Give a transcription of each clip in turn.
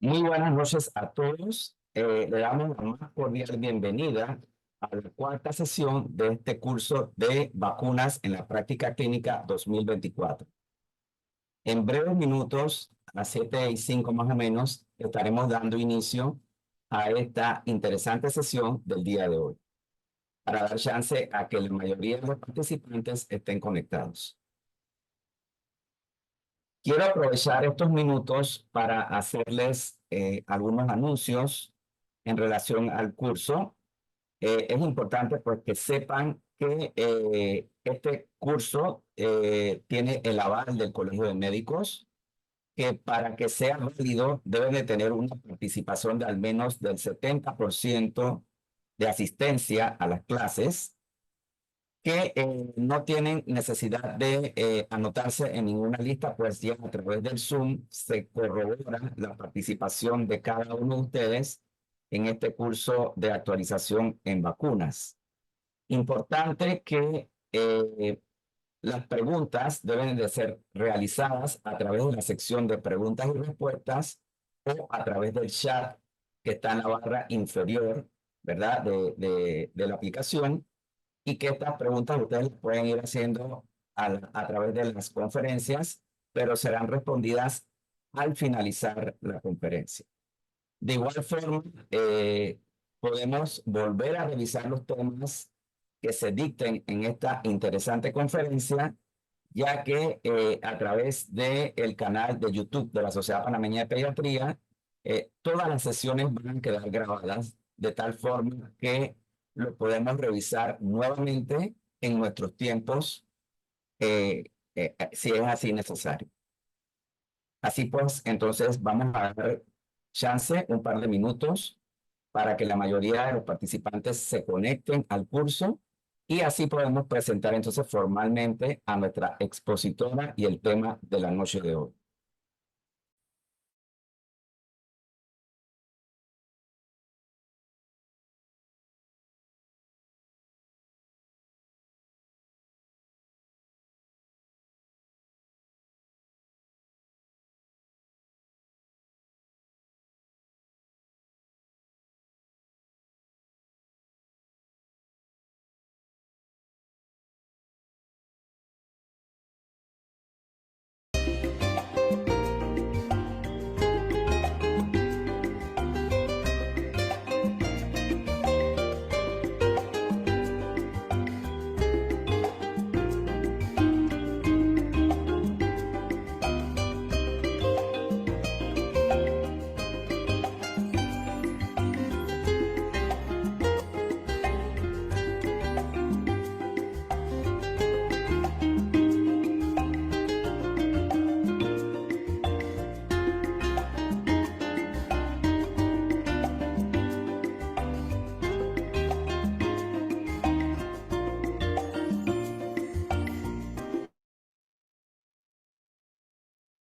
Muy buenas noches a todos. Le damos la más cordial bienvenida a la cuarta sesión de este curso de vacunas en la práctica clínica 2024. En breves minutos, a 7:05 más o menos, estaremos dando inicio a esta interesante sesión del día de hoy, para dar chance a que la mayoría de los participantes estén conectados. Quiero aprovechar estos minutos para hacerles algunos anuncios en relación al curso. Es importante pues que sepan que este curso tiene el aval del Colegio de Médicos, que para que sea válido deben de tener una participación de al menos del 70% de asistencia a las clases, que no tienen necesidad de anotarse en ninguna lista, pues ya a través del Zoom se corrobora la participación de cada uno de ustedes en este curso de actualización en vacunas. Importante que las preguntas deben de ser realizadas a través de la sección de preguntas y respuestas o a través del chat que está en la barra inferior, ¿verdad? De la aplicación, y que estas preguntas ustedes pueden ir haciendo a través de las conferencias, pero serán respondidas al finalizar la conferencia. De igual forma, podemos volver a revisar los temas que se dicten en esta interesante conferencia, ya que a través del canal de YouTube de la Sociedad Panameña de Pediatría, todas las sesiones van a quedar grabadas de tal forma que lo podemos revisar nuevamente en nuestros tiempos, si es así necesario. Así pues, entonces vamos a dar chance, un par de minutos, para que la mayoría de los participantes se conecten al curso y así podemos presentar entonces formalmente a nuestra expositora y el tema de la noche de hoy.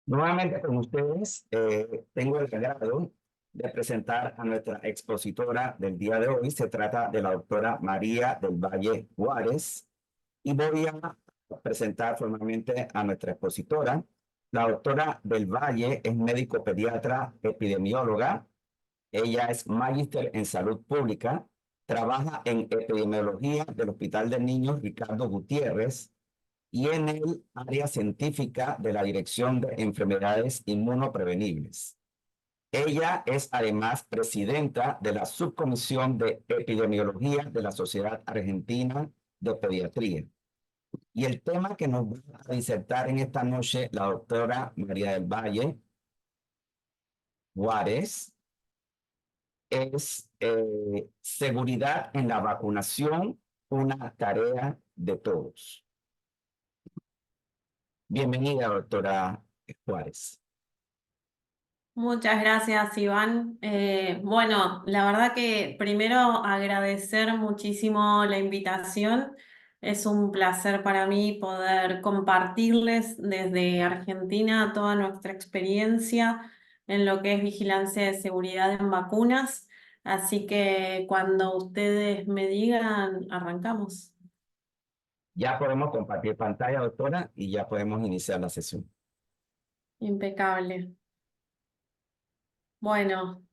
Nuevamente con ustedes, tengo el agrado de presentar a nuestra expositora del día de hoy. Se trata de la doctora María del Valle Juárez y voy a presentar formalmente a nuestra expositora. La doctora del Valle es médico pediatra epidemióloga. Ella es magíster en salud pública, trabaja en epidemiología del Hospital de Niños Ricardo Gutiérrez y en el área científica de la Dirección de Enfermedades Inmunoprevenibles. Ella es además presidenta de la Subcomisión de Epidemiología de la Sociedad Argentina de Pediatría. Y el tema que nos va a disertar en esta noche la doctora María del Valle Juárez es seguridad en la vacunación, una tarea de todos. Bienvenida, doctora Juárez. Muchas gracias, Iván. Bueno, la verdad que primero agradecer muchísimo la invitación. Es un placer para mí poder compartirles desde Argentina toda nuestra experiencia en lo que es vigilancia de seguridad en vacunas. Así que cuando ustedes me digan, arrancamos. Ya podemos compartir pantalla, doctora, y ya podemos iniciar la sesión. Impecable. Bueno,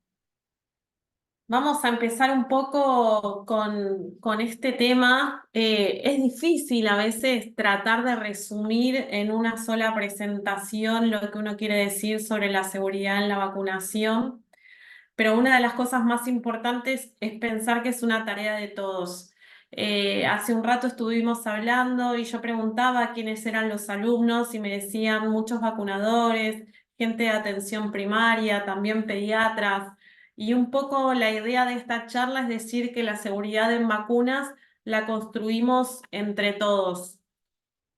vamos a empezar un poco con este tema. Es difícil a veces tratar de resumir en una sola presentación lo que uno quiere decir sobre la seguridad en la vacunación. Pero una de las cosas más importantes es pensar que es una tarea de todos. Hace un rato estuvimos hablando y yo preguntaba quiénes eran los alumnos y me decían muchos vacunadores, gente de atención primaria, también pediatras. Y un poco la idea de esta charla es decir que la seguridad en vacunas la construimos entre todos.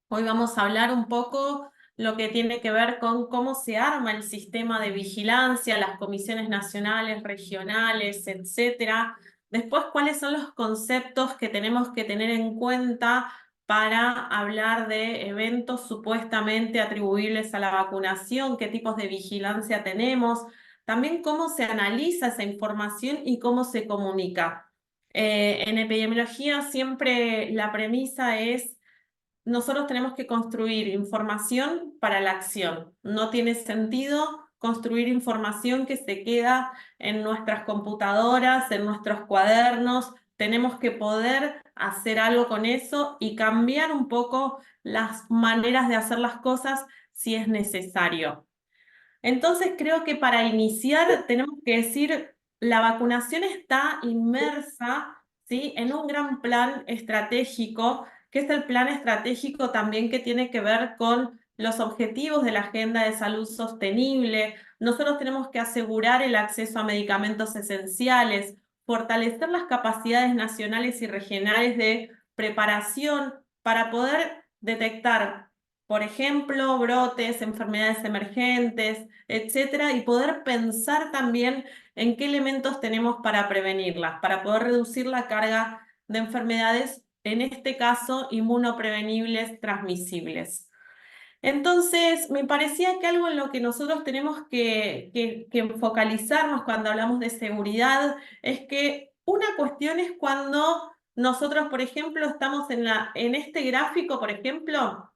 Hoy vamos a hablar un poco lo que tiene que ver con cómo se arma el sistema de vigilancia, las comisiones nacionales, regionales, etcétera. Después, cuáles son los conceptos que tenemos que tener en cuenta para hablar de eventos supuestamente atribuibles a la vacunación, qué tipos de vigilancia tenemos, también cómo se analiza esa información y cómo se comunica. En epidemiología siempre la premisa es nosotros tenemos que construir información para la acción. No tiene sentido construir información que se queda en nuestras computadoras, en nuestros cuadernos. Tenemos que poder hacer algo con eso y cambiar un poco las maneras de hacer las cosas si es necesario. Entonces creo que para iniciar tenemos que decir, la vacunación está inmersa, ¿sí?, en un gran plan estratégico, que es el plan estratégico también que tiene que ver con los objetivos de la Agenda de Salud Sostenible. Nosotros tenemos que asegurar el acceso a medicamentos esenciales, fortalecer las capacidades nacionales y regionales de preparación para poder detectar, por ejemplo, brotes, enfermedades emergentes, etcétera, y poder pensar también en qué elementos tenemos para prevenirlas, para poder reducir la carga de enfermedades, en este caso, inmunoprevenibles transmisibles. Entonces, me parecía que algo en lo que nosotros tenemos que focalizarnos cuando hablamos de seguridad es que una cuestión es cuando nosotros, por ejemplo, estamos en este gráfico, por ejemplo,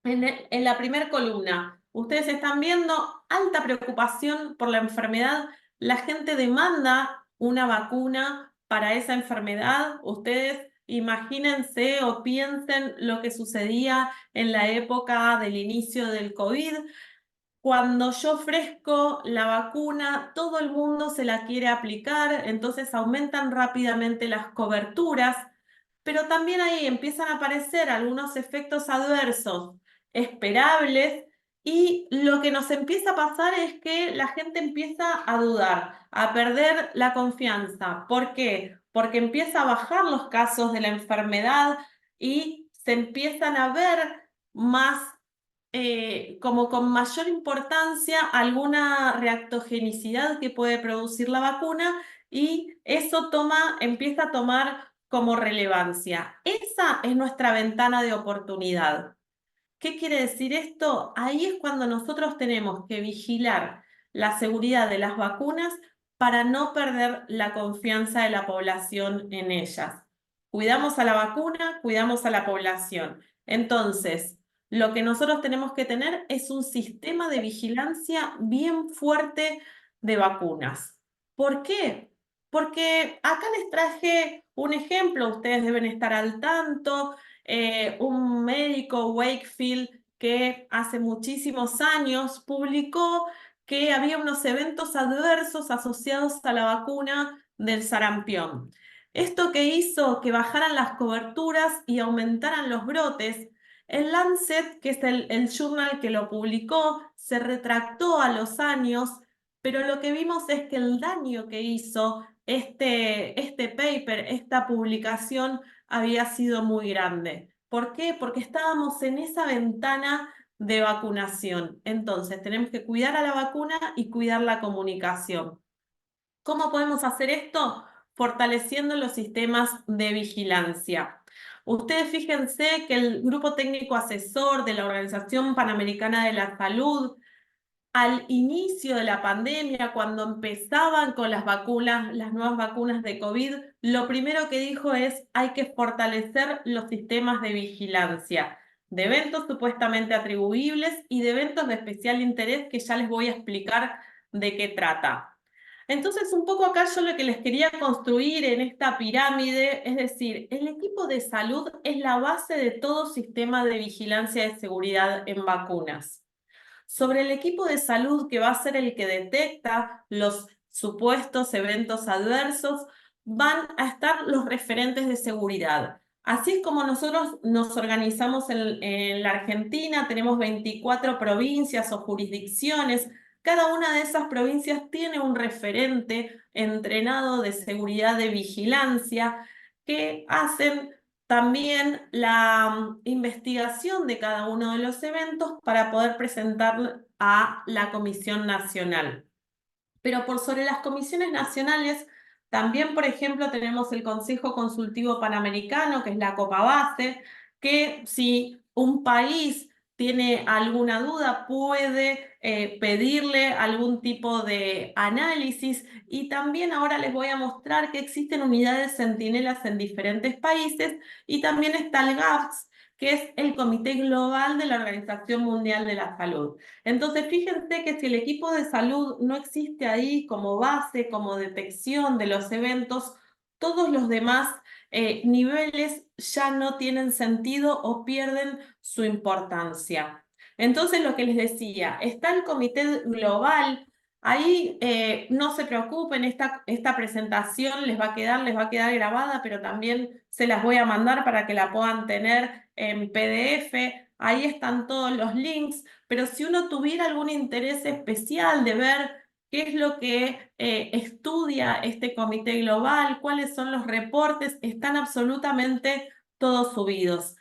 en la primera columna, ustedes están viendo alta preocupación por la enfermedad. La gente demanda una vacuna para esa enfermedad. Ustedes imagínense o piensen lo que sucedía en la época del inicio del COVID. Cuando yo ofrezco la vacuna, todo el mundo se la quiere aplicar, entonces aumentan rápidamente las coberturas, pero también ahí empiezan a aparecer algunos efectos adversos esperables y lo que nos empieza a pasar es que la gente empieza a dudar, a perder la confianza. ¿Por qué? Porque empieza a bajar los casos de la enfermedad y se empiezan a ver más como con mayor importancia alguna reactogenicidad que puede producir la vacuna y eso empieza a tomar como relevancia. Esa es nuestra ventana de oportunidad. ¿Qué quiere decir esto? Ahí es cuando nosotros tenemos que vigilar la seguridad de las vacunas para no perder la confianza de la población en ellas. Cuidamos a la vacuna, cuidamos a la población. Entonces, lo que nosotros tenemos que tener es un sistema de vigilancia bien fuerte de vacunas. ¿Por qué? Porque acá les traje un ejemplo, ustedes deben estar al tanto. Un médico, Wakefield, que hace muchísimos años publicó que había unos eventos adversos asociados a la vacuna del sarampión. Esto que hizo que bajaran las coberturas y aumentaran los brotes. El Lancet, que es el journal que lo publicó, se retractó a los años, pero lo que vimos es que el daño que hizo este paper, esta publicación, había sido muy grande. ¿Por qué? Porque estábamos en esa ventana de vacunación. Entonces, tenemos que cuidar a la vacuna y cuidar la comunicación. ¿Cómo podemos hacer esto? Fortaleciendo los sistemas de vigilancia. Ustedes fíjense que el Grupo Técnico Asesor de la Organización Panamericana de la Salud, al inicio de la pandemia, cuando empezaban con las vacunas, las nuevas vacunas de COVID, lo primero que dijo es: hay que fortalecer los sistemas de vigilancia de eventos supuestamente atribuibles y de eventos de especial interés que ya les voy a explicar de qué trata. Entonces, un poco acá yo lo que les quería construir en esta pirámide, es decir, el equipo de salud es la base de todo sistema de vigilancia de seguridad en vacunas. Sobre el equipo de salud, que va a ser el que detecta los supuestos eventos adversos, van a estar los referentes de seguridad. Así es como nosotros nos organizamos en la Argentina, tenemos 24 provincias o jurisdicciones. Cada una de esas provincias tiene un referente entrenado de seguridad de vigilancia que hacen también la investigación de cada uno de los eventos para poder presentar a la Comisión Nacional. Pero por sobre las comisiones nacionales, también, por ejemplo, tenemos el Consejo Consultivo Panamericano, que es la COPABASE, que si un país tiene alguna duda, puede pedirle algún tipo de análisis. Y también ahora les voy a mostrar que existen unidades centinelas en diferentes países y también está el GAPS, que es el Comité Global de la Organización Mundial de la Salud. Entonces, fíjense que si el equipo de salud no existe ahí como base, como detección de los eventos, todos los demás niveles ya no tienen sentido o pierden su importancia. Entonces, lo que les decía, está el comité global. Ahí no se preocupen, esta presentación les va a quedar grabada, pero también se las voy a mandar para que la puedan tener en PDF. Ahí están todos los links, pero si uno tuviera algún interés especial de ver qué es lo que estudia este comité global, cuáles son los reportes, están absolutamente todos subidos.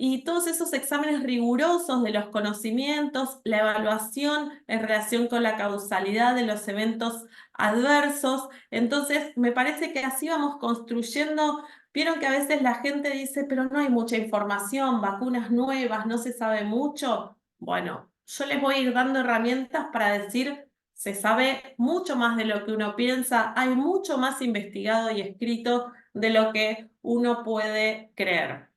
Y todos esos exámenes rigurosos de los conocimientos, la evaluación en relación con la causalidad de los eventos adversos. Entonces, me parece que así vamos construyendo. Vieron que a veces la gente dice, pero no hay mucha información, vacunas nuevas, no se sabe mucho. Bueno, yo les voy a ir dando herramientas para decir, se sabe mucho más de lo que uno piensa, hay mucho más investigado y escrito de lo que uno puede creer.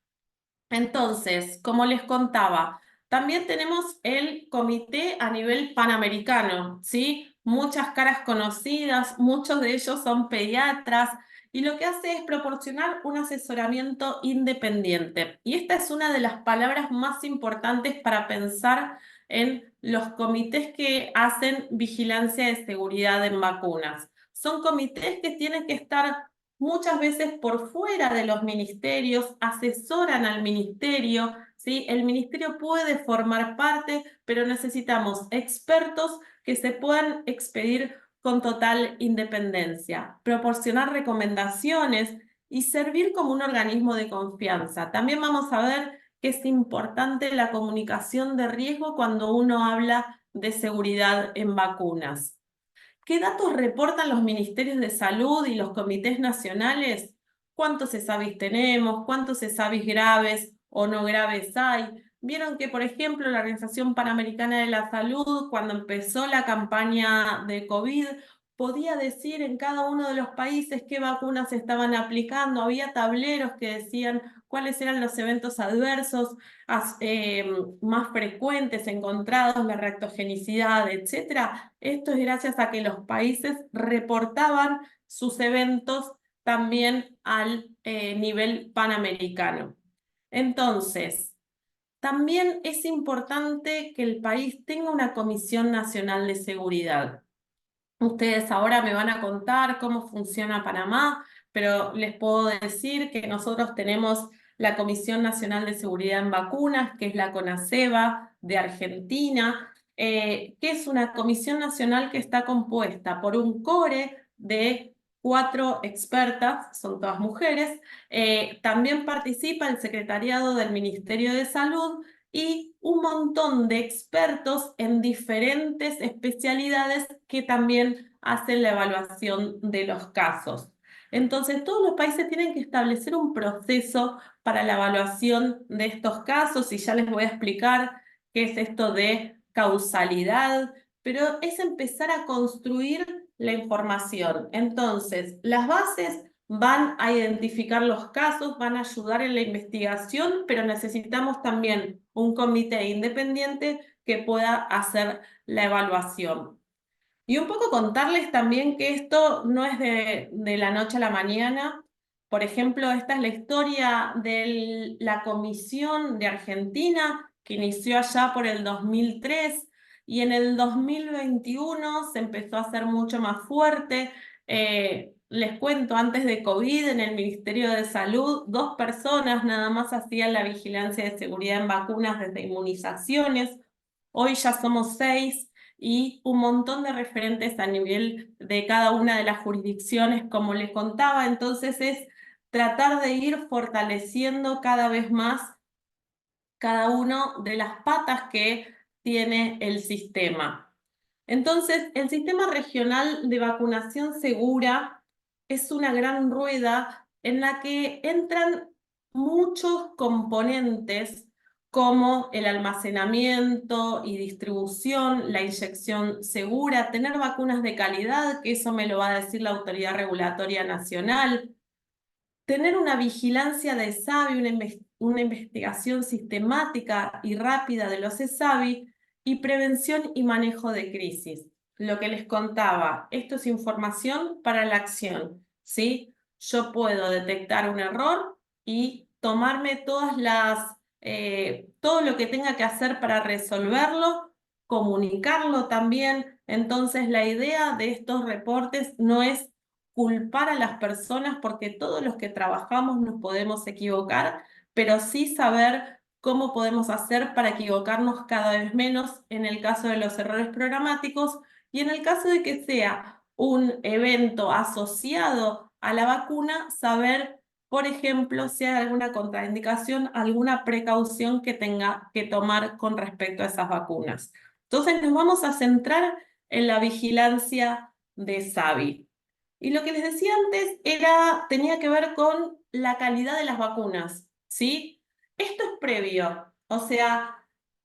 Entonces, como les contaba, también tenemos el comité a nivel panamericano, ¿sí? Muchas caras conocidas, muchos de ellos son pediatras, y lo que hace es proporcionar un asesoramiento independiente. Y esta es una de las palabras más importantes para pensar en los comités que hacen vigilancia de seguridad en vacunas. Son comités que tienen que estar muchas veces por fuera de los ministerios, asesoran al ministerio, ¿sí? El ministerio puede formar parte, pero necesitamos expertos que se puedan expedir con total independencia, proporcionar recomendaciones y servir como un organismo de confianza. También vamos a ver que es importante la comunicación de riesgo cuando uno habla de seguridad en vacunas. ¿Qué datos reportan los ministerios de salud y los comités nacionales? ¿Cuántos CESAVIS tenemos? ¿Cuántos CESAVIS graves o no graves hay? Vieron que, por ejemplo, la Organización Panamericana de la Salud, cuando empezó la campaña de COVID, podía decir en cada uno de los países qué vacunas se estaban aplicando. Había tableros que decían cuáles eran los eventos adversos más frecuentes encontrados, la reactogenicidad, etcétera. Esto es gracias a que los países reportaban sus eventos también al nivel panamericano. Entonces, también es importante que el país tenga una Comisión Nacional de Seguridad. Ustedes ahora me van a contar cómo funciona Panamá, pero les puedo decir que nosotros tenemos la Comisión Nacional de Seguridad en Vacunas, que es la CONASEVA de Argentina, que es una comisión nacional que está compuesta por un core de 4 expertas, son todas mujeres. También participa el secretariado del Ministerio de Salud y un montón de expertos en diferentes especialidades que también hacen la evaluación de los casos. Entonces, todos los países tienen que establecer un proceso para la evaluación de estos casos y ya les voy a explicar qué es esto de causalidad, pero es empezar a construir la información. Entonces, las bases van a identificar los casos, van a ayudar en la investigación, pero necesitamos también un comité independiente que pueda hacer la evaluación. Y un poco contarles también que esto no es de la noche a la mañana. Por ejemplo, esta es la historia de la Comisión de Argentina, que inició allá por el 2003 y en el 2021 se empezó a hacer mucho más fuerte. Les cuento, antes de COVID, en el Ministerio de Salud, 2 personas nada más hacían la vigilancia de seguridad en vacunas desde inmunizaciones. Hoy ya somos 6 y un montón de referentes a nivel de cada una de las jurisdicciones, como les contaba. Entonces es tratar de ir fortaleciendo cada vez más cada una de las patas que tiene el sistema. Entonces, el sistema regional de vacunación segura es una gran rueda en la que entran muchos componentes como el almacenamiento y distribución, la inyección segura, tener vacunas de calidad, que eso me lo va a decir la Autoridad Regulatoria Nacional, tener una vigilancia de ESAVI, una investigación sistemática y rápida de los ESAVI y prevención y manejo de crisis. Lo que les contaba, esto es información para la acción, ¿sí? Yo puedo detectar un error y tomarme todo lo que tenga que hacer para resolverlo, comunicarlo también. Entonces, la idea de estos reportes no es culpar a las personas porque todos los que trabajamos nos podemos equivocar, pero sí saber cómo podemos hacer para equivocarnos cada vez menos en el caso de los errores programáticos y en el caso de que sea un evento asociado a la vacuna, saber, por ejemplo, si hay alguna contraindicación, alguna precaución que tenga que tomar con respecto a esas vacunas. Entonces nos vamos a centrar en la vigilancia de SAVI. Y lo que les decía antes tenía que ver con la calidad de las vacunas, ¿sí? Esto es previo, o sea,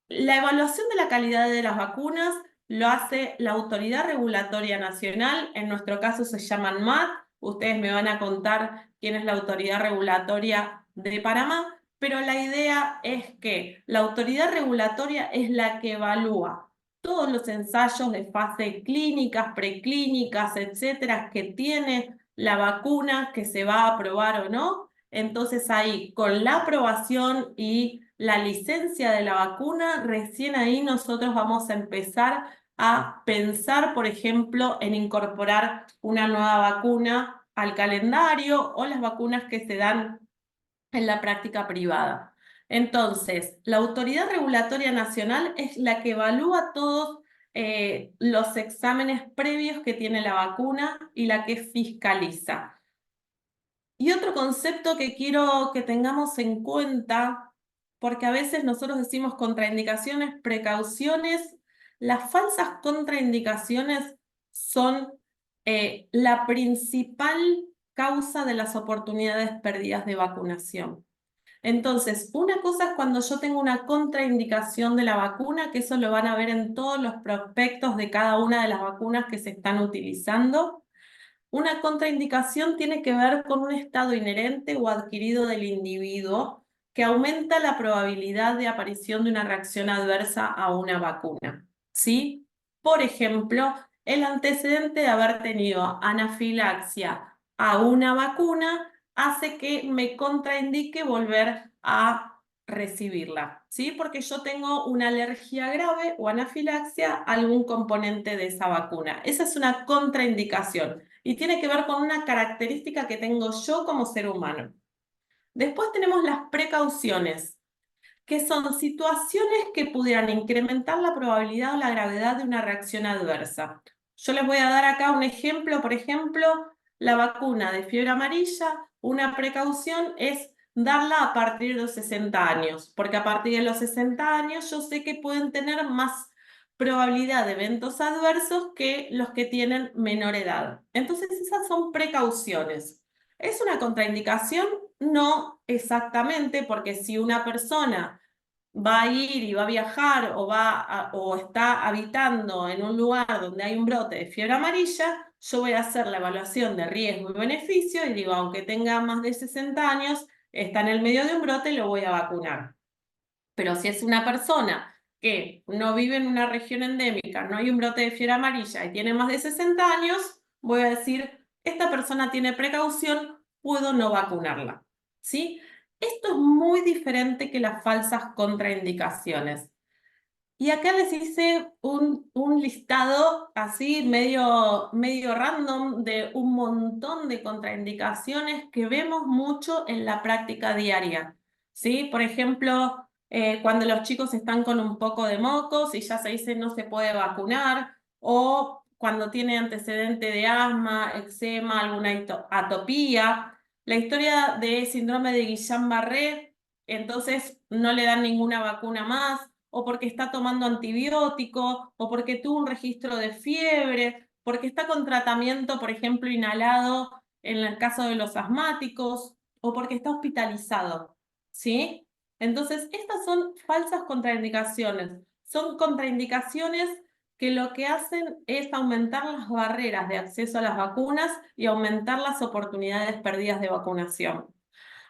la evaluación de la calidad de las vacunas lo hace la Autoridad Regulatoria Nacional, en nuestro caso se llama ANMAT, ustedes me van a contar quién es la Autoridad Regulatoria de Panamá, pero la idea es que la Autoridad Regulatoria es la que evalúa todos los ensayos de fase clínicas, preclínicas, etcétera, que tiene la vacuna que se va a aprobar o no. Entonces ahí, con la aprobación y la licencia de la vacuna, recién ahí nosotros vamos a empezar a pensar, por ejemplo, en incorporar una nueva vacuna al calendario o las vacunas que se dan en la práctica privada. Entonces, la Autoridad Regulatoria Nacional es la que evalúa todos los exámenes previos que tiene la vacuna y la que fiscaliza. Y otro concepto que quiero que tengamos en cuenta, porque a veces nosotros decimos contraindicaciones, precauciones, las falsas contraindicaciones son la principal causa de las oportunidades perdidas de vacunación. Entonces, una cosa es cuando yo tengo una contraindicación de la vacuna, que eso lo van a ver en todos los prospectos de cada una de las vacunas que se están utilizando. Una contraindicación tiene que ver con un estado inherente o adquirido del individuo que aumenta la probabilidad de aparición de una reacción adversa a una vacuna, ¿sí? Por ejemplo, el antecedente de haber tenido anafilaxia a una vacuna hace que me contraindique volver a recibirla, ¿sí? Porque yo tengo una alergia grave o anafilaxia a algún componente de esa vacuna. Esa es una contraindicación y tiene que ver con una característica que tengo yo como ser humano. Después tenemos las precauciones, que son situaciones que pudieran incrementar la probabilidad o la gravedad de una reacción adversa. Yo les voy a dar acá un ejemplo, por ejemplo, la vacuna de fiebre amarilla, una precaución es darla a partir de los 60 años, porque a partir de los 60 años yo sé que pueden tener más probabilidad de eventos adversos que los que tienen menor edad. Entonces esas son precauciones. ¿Es una contraindicación? No exactamente, porque si una persona va a ir y va a viajar o está habitando en un lugar donde hay un brote de fiebre amarilla, yo voy a hacer la evaluación de riesgo y beneficio y digo, aunque tenga más de 60 años, está en el medio de un brote, lo voy a vacunar. Pero si es una persona que no vive en una región endémica, no hay un brote de fiebre amarilla y tiene más de 60 años, voy a decir, esta persona tiene precaución, puedo no vacunarla, ¿sí? Esto es muy diferente que las falsas contraindicaciones. Y acá les hice un listado así medio random de un montón de contraindicaciones que vemos mucho en la práctica diaria, ¿sí? Por ejemplo, cuando los chicos están con un poco de mocos y ya se dice no se puede vacunar, o cuando tiene antecedente de asma, eczema, alguna atopía. La historia de síndrome de Guillain-Barré, entonces no le dan ninguna vacuna más o porque está tomando antibiótico, o porque tuvo un registro de fiebre, porque está con tratamiento, por ejemplo, inhalado en el caso de los asmáticos, o porque está hospitalizado, ¿sí? Entonces, estas son falsas contraindicaciones. Son contraindicaciones que lo que hacen es aumentar las barreras de acceso a las vacunas y aumentar las oportunidades perdidas de vacunación.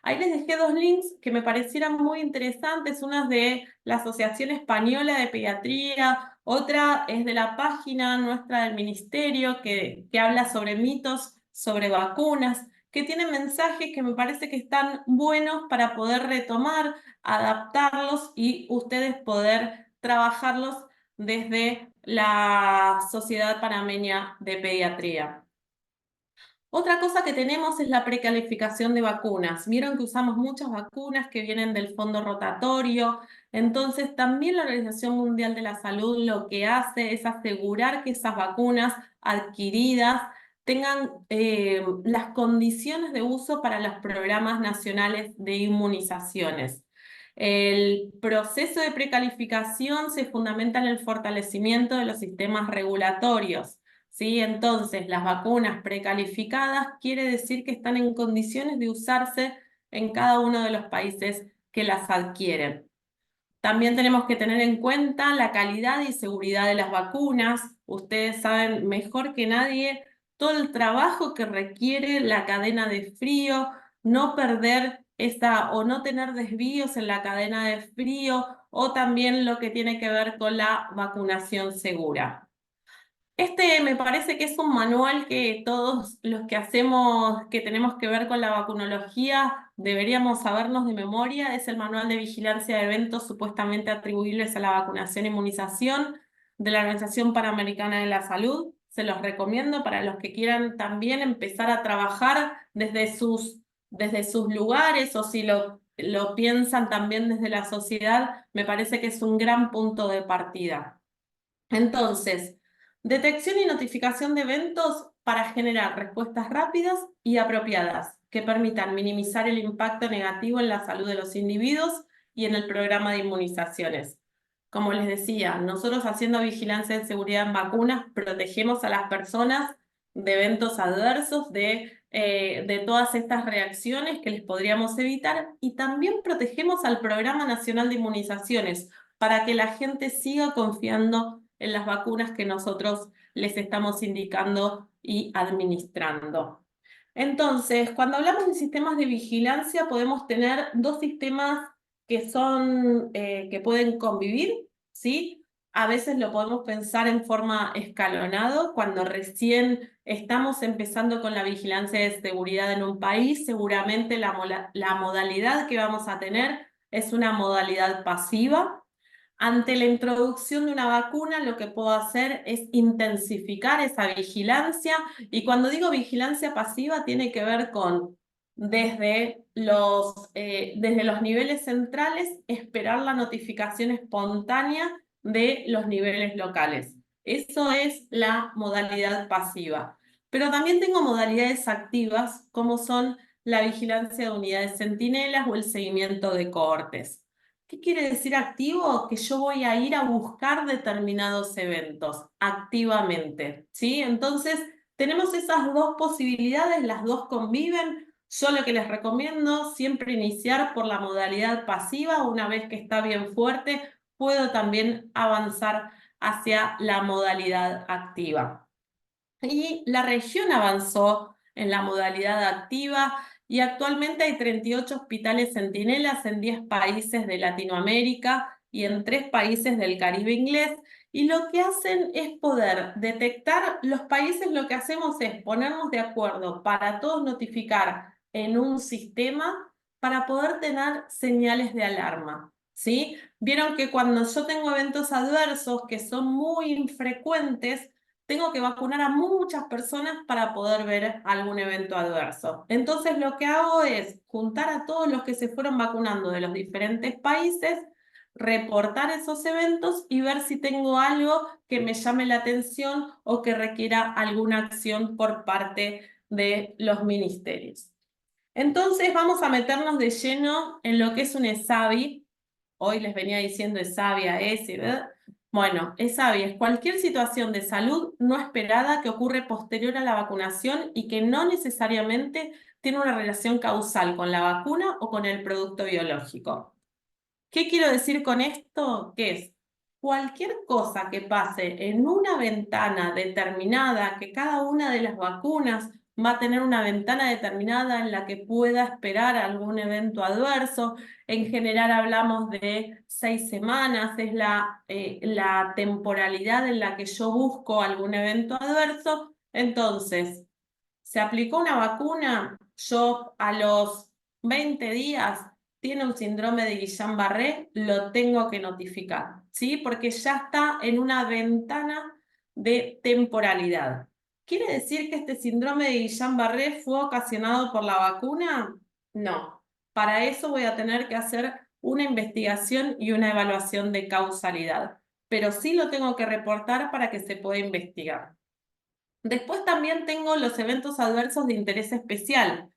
Ahí les dejé dos links que me parecieran muy interesantes, una es de la Asociación Española de Pediatría, otra es de la página nuestra del Ministerio que habla sobre mitos, sobre vacunas, que tiene mensajes que me parece que están buenos para poder retomar, adaptarlos y ustedes poder trabajarlos desde la Sociedad Panameña de Pediatría. Otra cosa que tenemos es la precalificación de vacunas. Vieron que usamos muchas vacunas que vienen del fondo rotatorio. Entonces, también la Organización Mundial de la Salud lo que hace es asegurar que esas vacunas adquiridas tengan las condiciones de uso para los programas nacionales de inmunizaciones. El proceso de precalificación se fundamenta en el fortalecimiento de los sistemas regulatorios. ¿Sí? Entonces, las vacunas precalificadas quiere decir que están en condiciones de usarse en cada uno de los países que las adquieren. También tenemos que tener en cuenta la calidad y seguridad de las vacunas. Ustedes saben mejor que nadie todo el trabajo que requiere la cadena de frío, no perder esta o no tener desvíos en la cadena de frío o también lo que tiene que ver con la vacunación segura. Este me parece que es un manual que todos los que hacemos, que tenemos que ver con la vacunología, deberíamos sabernos de memoria. Es el manual de vigilancia de eventos supuestamente atribuibles a la vacunación e inmunización de la Organización Panamericana de la Salud. Se los recomiendo para los que quieran también empezar a trabajar desde sus lugares o si lo piensan también desde la sociedad, me parece que es un gran punto de partida. Entonces, detección y notificación de eventos para generar respuestas rápidas y apropiadas que permitan minimizar el impacto negativo en la salud de los individuos y en el programa de inmunizaciones. Como les decía, nosotros haciendo vigilancia de seguridad en vacunas protegemos a las personas de eventos adversos, de todas estas reacciones que les podríamos evitar y también protegemos al Programa Nacional de Inmunizaciones para que la gente siga confiando en las vacunas que nosotros les estamos indicando y administrando. Entonces, cuando hablamos de sistemas de vigilancia, podemos tener dos sistemas que pueden convivir, ¿sí? A veces lo podemos pensar en forma escalonado, cuando recién estamos empezando con la vigilancia de seguridad en un país, seguramente la modalidad que vamos a tener es una modalidad pasiva. Ante la introducción de una vacuna, lo que puedo hacer es intensificar esa vigilancia, y cuando digo vigilancia pasiva tiene que ver con desde los niveles centrales esperar la notificación espontánea de los niveles locales. Eso es la modalidad pasiva. Pero también tengo modalidades activas como son la vigilancia de unidades centinelas o el seguimiento de cohortes. ¿Qué quiere decir activo? Que yo voy a ir a buscar determinados eventos activamente, ¿sí? Entonces, tenemos esas dos posibilidades, las dos conviven. Yo lo que les recomiendo, siempre iniciar por la modalidad pasiva. Una vez que está bien fuerte, puedo también avanzar hacia la modalidad activa. Y la región avanzó en la modalidad activa y actualmente hay 38 hospitales centinelas en 10 países de Latinoamérica y en 3 países del Caribe inglés, y lo que hacen es poder detectar, los países lo que hacemos es ponernos de acuerdo para todos notificar en un sistema para poder tener señales de alarma, ¿sí? Vieron que cuando yo tengo eventos adversos que son muy infrecuentes, tengo que vacunar a muchas personas para poder ver algún evento adverso. Entonces lo que hago es juntar a todos los que se fueron vacunando de los diferentes países, reportar esos eventos y ver si tengo algo que me llame la atención o que requiera alguna acción por parte de los ministerios. Entonces vamos a meternos de lleno en lo que es un ESAVI. Hoy les venía diciendo ESAVI a ese, ¿verdad? Bueno, ESAVI es cualquier situación de salud no esperada que ocurre posterior a la vacunación y que no necesariamente tiene una relación causal con la vacuna o con el producto biológico. ¿Qué quiero decir con esto? Que es cualquier cosa que pase en una ventana determinada, que cada una de las vacunas va a tener una ventana determinada en la que pueda esperar algún evento adverso. En general hablamos de 6 semanas, es la temporalidad en la que yo busco algún evento adverso. Entonces, se aplicó una vacuna, yo a los 20 días tiene un síndrome de Guillain-Barré, lo tengo que notificar, ¿sí? Porque ya está en una ventana de temporalidad. ¿Quiere decir que este síndrome de Guillain-Barré fue ocasionado por la vacuna? No. Para eso voy a tener que hacer una investigación y una evaluación de causalidad, pero sí lo tengo que reportar para que se pueda investigar. Después también tengo los eventos adversos de interés especial,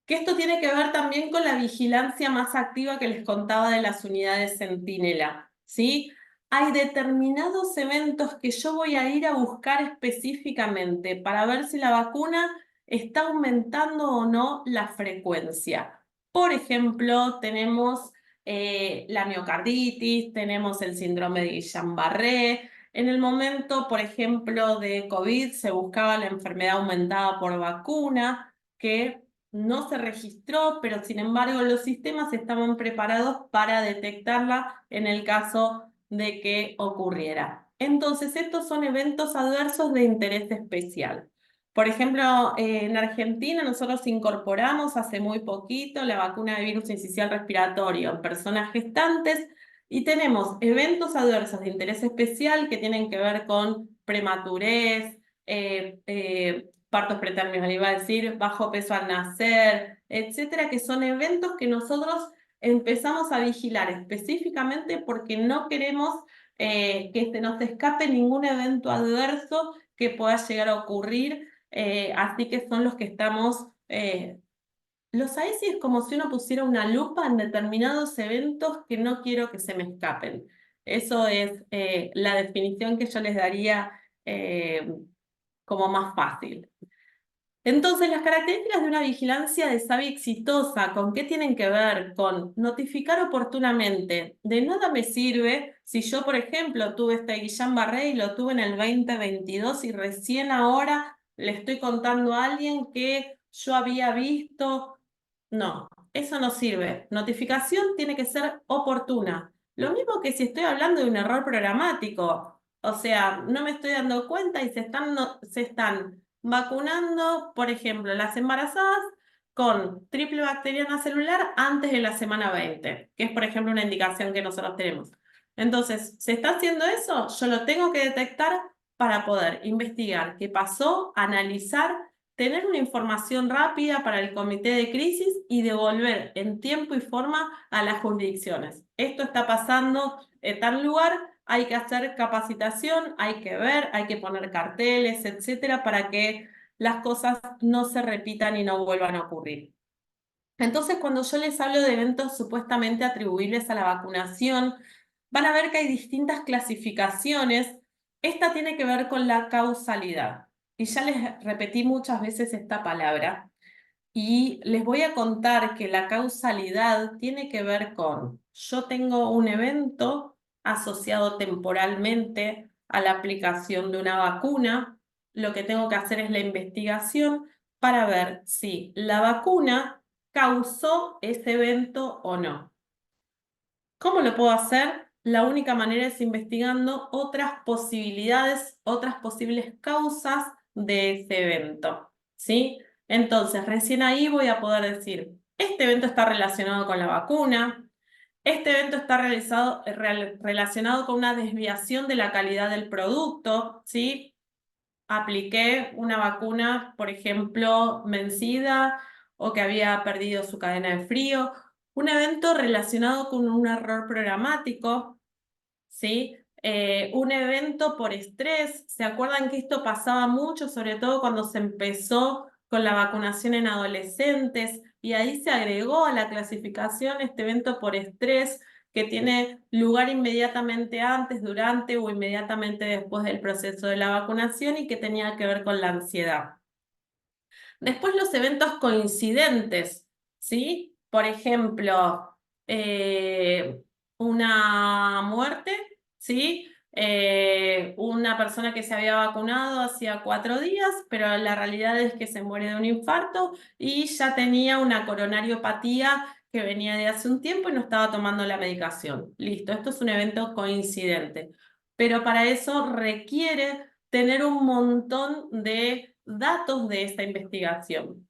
que esto tiene que ver también con la vigilancia más activa que les contaba de las unidades Centinela, ¿sí? Hay determinados eventos que yo voy a ir a buscar específicamente para ver si la vacuna está aumentando o no la frecuencia. Por ejemplo, tenemos la miocarditis, tenemos el síndrome de Guillain-Barré. En el momento, por ejemplo, de COVID se buscaba la enfermedad aumentada por vacuna, que no se registró, pero sin embargo los sistemas estaban preparados para detectarla en el caso de que ocurriera. Entonces, estos son eventos adversos de interés especial. Por ejemplo, en Argentina nosotros incorporamos hace muy poquito la vacuna de virus incisional respiratorio en personas gestantes y tenemos eventos adversos de interés especial que tienen que ver con prematurez, partos pretérminos, le iba a decir, bajo peso al nacer, etcétera, que son eventos que nosotros empezamos a vigilar específicamente porque no queremos que se nos escape ningún evento adverso que pueda llegar a ocurrir, así que son los que estamos... los AESI es como si uno pusiera una lupa en determinados eventos que no quiero que se me escapen. Eso es la definición que yo les daría como más fácil. Entonces, las características de una vigilancia de SAVI exitosa, ¿con qué tienen que ver? Con notificar oportunamente. De nada me sirve si yo, por ejemplo, tuve este Guillain-Barré y lo tuve en el 2022 y recién ahora le estoy contando a alguien que yo había visto. No, eso no sirve. Notificación tiene que ser oportuna. Lo mismo que si estoy hablando de un error programático. O sea, no me estoy dando cuenta y se están vacunando, por ejemplo, las embarazadas con triple bacteriana celular antes de la semana 20, que es, por ejemplo, una indicación que nosotros tenemos. Entonces, ¿se está haciendo eso? Yo lo tengo que detectar para poder investigar qué pasó, analizar, tener una información rápida para el comité de crisis y devolver en tiempo y forma a las jurisdicciones. Esto está pasando en tal lugar, hay que hacer capacitación, hay que ver, hay que poner carteles, etcétera, para que las cosas no se repitan y no vuelvan a ocurrir. Entonces, cuando yo les hablo de eventos supuestamente atribuibles a la vacunación, van a ver que hay distintas clasificaciones. Esta tiene que ver con la causalidad. Y ya les repetí muchas veces esta palabra. Y les voy a contar que la causalidad tiene que ver con, yo tengo un evento asociado temporalmente a la aplicación de una vacuna, lo que tengo que hacer es la investigación para ver si la vacuna causó ese evento o no. ¿Cómo lo puedo hacer? la única manera es investigando otras posibilidades, otras posibles causas de ese evento, ¿sí? Entonces, recién ahí voy a poder decir, este evento está relacionado con la vacuna, este evento está relacionado con una desviación de la calidad del producto, ¿sí? Apliqué una vacuna, por ejemplo, vencida o que había perdido su cadena de frío. Un evento relacionado con un error programático, ¿sí? Un evento por estrés. ¿Se acuerdan que esto pasaba mucho, sobre todo cuando se empezó con la vacunación en adolescentes? Y ahí se agregó a la clasificación este evento por estrés que tiene lugar inmediatamente antes, durante o inmediatamente después del proceso de la vacunación y que tenía que ver con la ansiedad. Después los eventos coincidentes, ¿sí? Por ejemplo, una muerte, ¿sí? Una persona que se había vacunado hacía 4 días, pero la realidad es que se muere de un infarto y ya tenía una coronariopatía que venía de hace un tiempo y no estaba tomando la medicación. Listo, esto es un evento coincidente. Pero para eso requiere tener un montón de datos de esta investigación.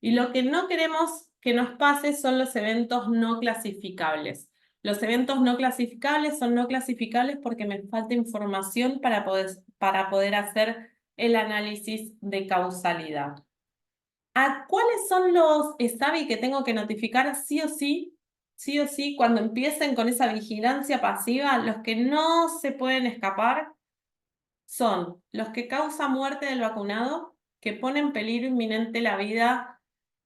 Y lo que no queremos que nos pase son los eventos no clasificables. Los eventos no clasificables son no clasificables porque me falta información para poder hacer el análisis de causalidad. ¿A cuáles son los ESAVI que tengo que notificar sí o sí, cuando empiecen con esa vigilancia pasiva? Los que no se pueden escapar son los que causan muerte del vacunado, que ponen en peligro inminente la vida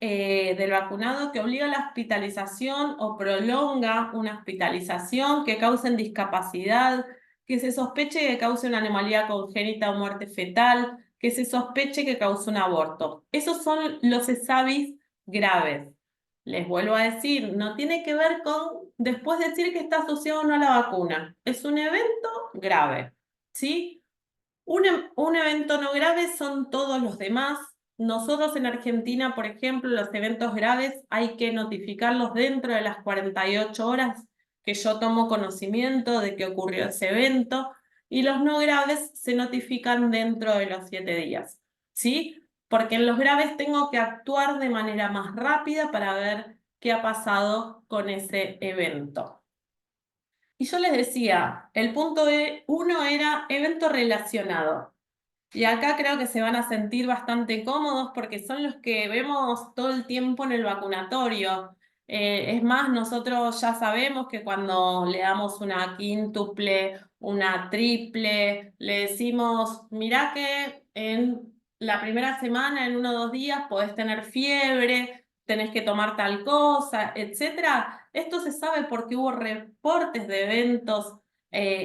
del vacunado, que obliga a la hospitalización o prolonga una hospitalización, que causen discapacidad, que se sospeche que cause una anomalía congénita o muerte fetal, que se sospeche que cause un aborto. Esos son los ESAVIS graves. Les vuelvo a decir, no tiene que ver con después decir que está asociado o no a la vacuna. Es un evento grave, ¿sí? Un evento no grave son todos los demás. Nosotros en Argentina, por ejemplo, los eventos graves hay que notificarlos dentro de las 48 horas que yo tomo conocimiento de que ocurrió ese evento, y los no graves se notifican dentro de los 7 días, ¿sí? Porque en los graves tengo que actuar de manera más rápida para ver qué ha pasado con ese evento. Y yo les decía, el punto 1 era evento relacionado. Y acá creo que se van a sentir bastante cómodos porque son los que vemos todo el tiempo en el vacunatorio. Es más, nosotros ya sabemos que cuando le damos una quíntuple, una triple, le decimos, mirá que en la primera semana, en 1 o 2 días, podés tener fiebre, tenés que tomar tal cosa, etcétera. Esto se sabe porque hubo reportes de eventos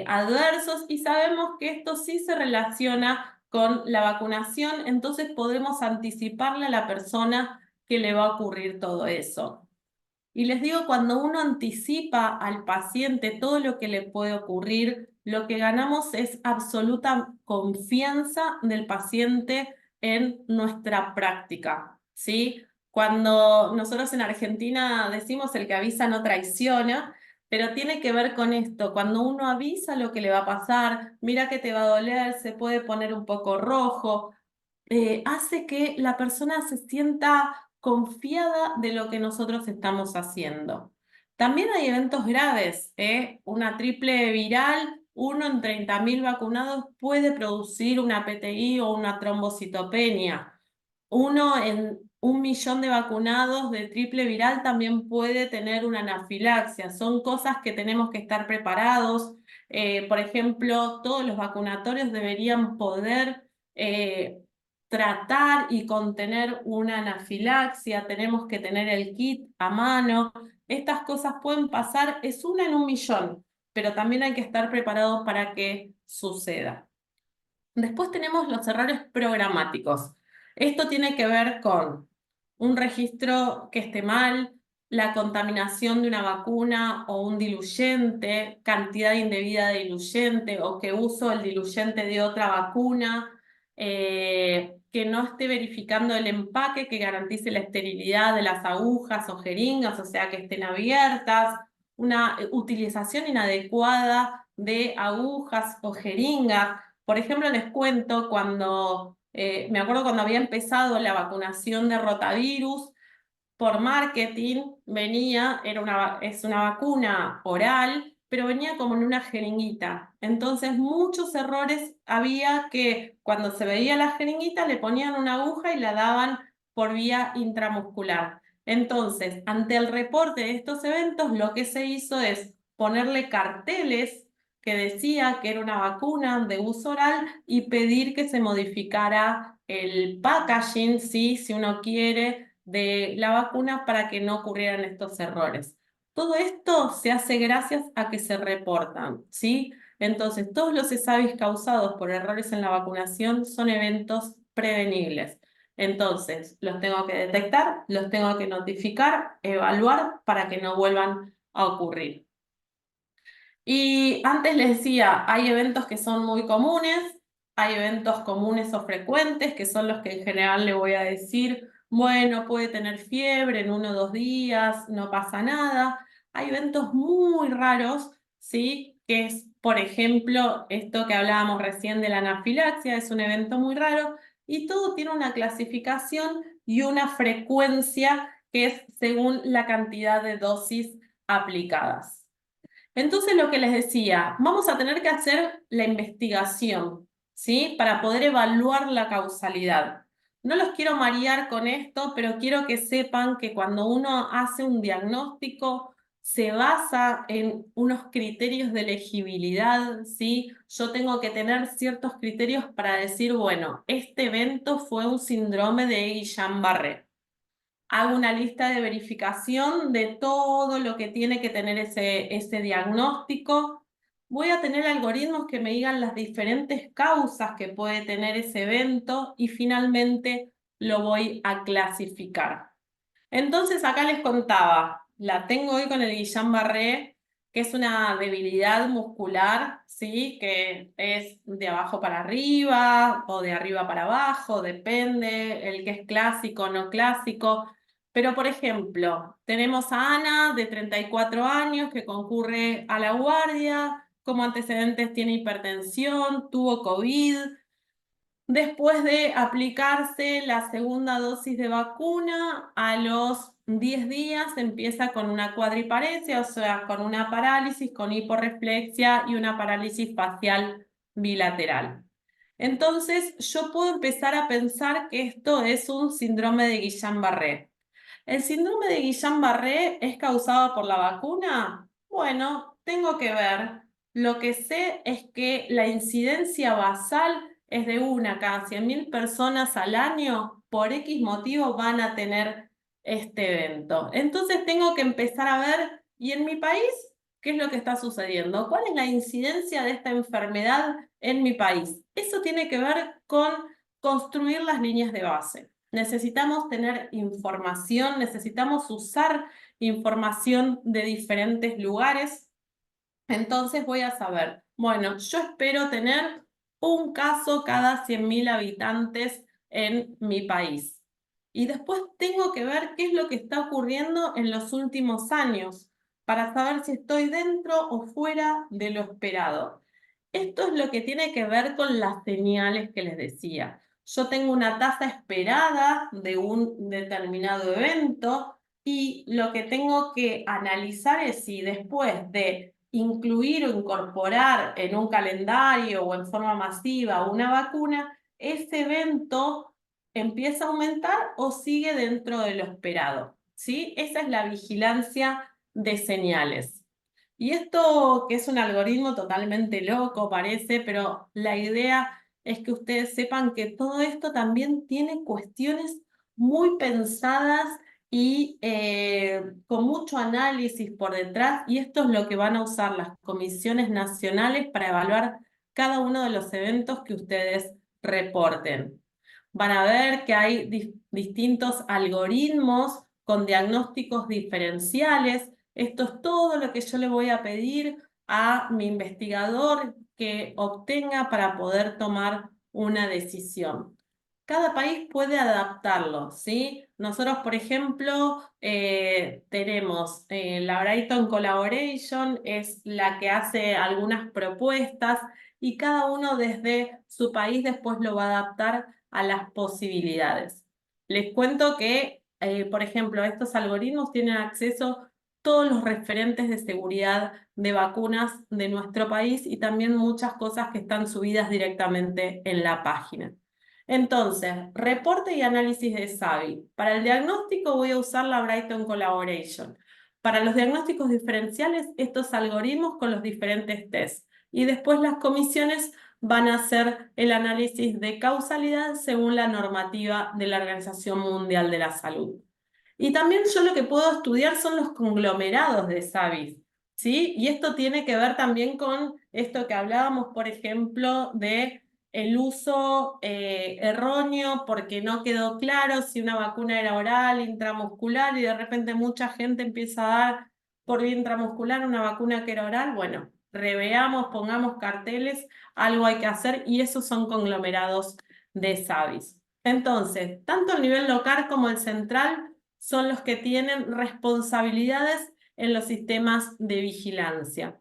adversos y sabemos que esto sí se relaciona con la vacunación, entonces podemos anticiparle a la persona que le va a ocurrir todo eso. Y les digo, cuando uno anticipa al paciente todo lo que le puede ocurrir, lo que ganamos es absoluta confianza del paciente en nuestra práctica, ¿sí? Cuando nosotros en Argentina decimos el que avisa no traiciona, pero tiene que ver con esto, cuando uno avisa lo que le va a pasar, mira que te va a doler, se puede poner un poco rojo, hace que la persona se sienta confiada de lo que nosotros estamos haciendo. También hay eventos graves, ¿eh? Una triple viral, 1 en 30.000 vacunados puede producir una PTI o una trombocitopenia. 1 en 1.000.000 de vacunados de triple viral también puede tener una anafilaxia. Son cosas que tenemos que estar preparados. Por ejemplo, todos los vacunatorios deberían poder tratar y contener una anafilaxia. Tenemos que tener el kit a mano. Estas cosas pueden pasar, es 1 en 1.000.000, pero también hay que estar preparados para que suceda. Después tenemos los errores programáticos. Esto tiene que ver con un registro que esté mal, la contaminación de una vacuna o un diluyente, cantidad indebida de diluyente o que uso el diluyente de otra vacuna, que no esté verificando el empaque que garantice la esterilidad de las agujas o jeringas, o sea, que estén abiertas, una utilización inadecuada de agujas o jeringas. Por ejemplo, les cuento cuando, me acuerdo cuando había empezado la vacunación de rotavirus, por marketing venía, es una vacuna oral, pero venía como en una jeringuita. Entonces, muchos errores había que cuando se veía la jeringuita le ponían una aguja y la daban por vía intramuscular. Entonces, ante el reporte de estos eventos, lo que se hizo es ponerle carteles que decía que era una vacuna de uso oral y pedir que se modificara el packaging, ¿sí? Si uno quiere, de la vacuna para que no ocurrieran estos errores. Todo esto se hace gracias a que se reportan, ¿sí? Entonces, todos los ESAVIS causados por errores en la vacunación son eventos prevenibles. Entonces, los tengo que detectar, los tengo que notificar, evaluar para que no vuelvan a ocurrir. Y antes les decía, hay eventos que son muy comunes, hay eventos comunes o frecuentes, que son los que en general le voy a decir, bueno, puede tener fiebre en 1 o 2 días, no pasa nada. Hay eventos muy raros, ¿sí? Que es, por ejemplo, esto que hablábamos recién de la anafilaxia, es un evento muy raro y todo tiene una clasificación y una frecuencia que es según la cantidad de dosis aplicadas. Entonces, lo que les decía, vamos a tener que hacer la investigación, ¿sí? Para poder evaluar la causalidad. No los quiero marear con esto, pero quiero que sepan que cuando uno hace un diagnóstico, se basa en unos criterios de elegibilidad, ¿sí? Yo tengo que tener ciertos criterios para decir, bueno, este evento fue un síndrome de Guillain-Barré. Hago una lista de verificación de todo lo que tiene que tener ese diagnóstico. Voy a tener algoritmos que me digan las diferentes causas que puede tener ese evento y finalmente lo voy a clasificar. Entonces acá les contaba, la tengo hoy con el Guillain-Barré, que es una debilidad muscular, ¿sí? Que es de abajo para arriba o de arriba para abajo, depende, el que es clásico o no clásico. Pero, por ejemplo, tenemos a Ana, de 34 años, que concurre a la guardia, como antecedentes tiene hipertensión, tuvo COVID. Después de aplicarse la segunda dosis de vacuna, a los 10 días empieza con una cuadriparesia, o sea, con una parálisis, con hiporreflexia y una parálisis facial bilateral. Entonces, yo puedo empezar a pensar que esto es un síndrome de Guillain-Barré. ¿El síndrome de Guillain-Barré es causado por la vacuna? Bueno, tengo que ver. Lo que sé es que la incidencia basal es de 1 cada 100.000 personas al año, por X motivo van a tener este evento. Entonces tengo que empezar a ver, ¿y en mi país qué es lo que está sucediendo? ¿Cuál es la incidencia de esta enfermedad en mi país? Eso tiene que ver con construir las líneas de base. Necesitamos tener información, necesitamos usar información de diferentes lugares. Entonces voy a saber, bueno, yo espero tener un caso cada 100.000 habitantes en mi país. Y después tengo que ver qué es lo que está ocurriendo en los últimos años para saber si estoy dentro o fuera de lo esperado. Esto es lo que tiene que ver con las señales que les decía. Yo tengo una tasa esperada de un determinado evento y lo que tengo que analizar es si después de incluir o incorporar en un calendario o en forma masiva una vacuna, ese evento empieza a aumentar o sigue dentro de lo esperado, ¿sí? Esa es la vigilancia de señales. Y esto que es un algoritmo totalmente loco parece, pero la idea es que ustedes sepan que todo esto también tiene cuestiones muy pensadas y con mucho análisis por detrás, y esto es lo que van a usar las comisiones nacionales para evaluar cada uno de los eventos que ustedes reporten. Van a ver que hay distintos algoritmos con diagnósticos diferenciales. Esto es todo lo que yo le voy a pedir a mi investigador que obtenga para poder tomar una decisión. cada país puede adaptarlo, ¿sí? Nosotros, por ejemplo, tenemos la Brighton Collaboration, es la que hace algunas propuestas y cada uno desde su país después lo va a adaptar a las posibilidades. Les cuento que, por ejemplo, estos algoritmos tienen acceso todos los referentes de seguridad de vacunas de nuestro país y también muchas cosas que están subidas directamente en la página. Entonces, reporte y análisis de SAVI. Para el diagnóstico voy a usar la Brighton Collaboration. Para los diagnósticos diferenciales, estos algoritmos con los diferentes tests. Y después las comisiones van a hacer el análisis de causalidad según la normativa de la Organización Mundial de la Salud. Y también yo lo que puedo estudiar son los conglomerados de SAVIs, ¿sí? Y esto tiene que ver también con esto que hablábamos, por ejemplo, de el uso erróneo porque no quedó claro si una vacuna era oral, intramuscular, y de repente mucha gente empieza a dar por vía intramuscular una vacuna que era oral. Bueno, reveamos, pongamos carteles, algo hay que hacer, y esos son conglomerados de SAVIs. Entonces, tanto el nivel local como el central son los que tienen responsabilidades en los sistemas de vigilancia.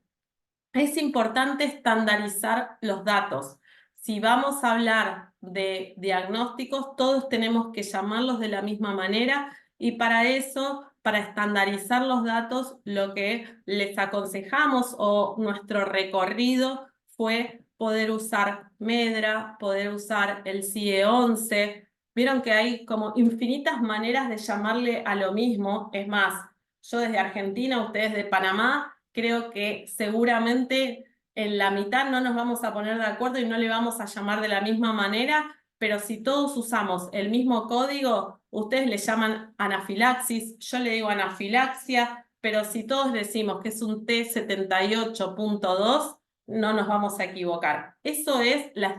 Es importante estandarizar los datos. Si vamos a hablar de diagnósticos, todos tenemos que llamarlos de la misma manera, y para eso, para estandarizar los datos, lo que les aconsejamos o nuestro recorrido fue poder usar Medra, poder usar el CIE-11. Vieron que hay como infinitas maneras de llamarle a lo mismo. Es más, yo desde Argentina, ustedes de Panamá, creo que seguramente en la mitad no nos vamos a poner de acuerdo y no le vamos a llamar de la misma manera, pero si todos usamos el mismo código, ustedes le llaman anafilaxis, yo le digo anafilaxia, pero si todos decimos que es un T78.2, no nos vamos a equivocar. Eso es la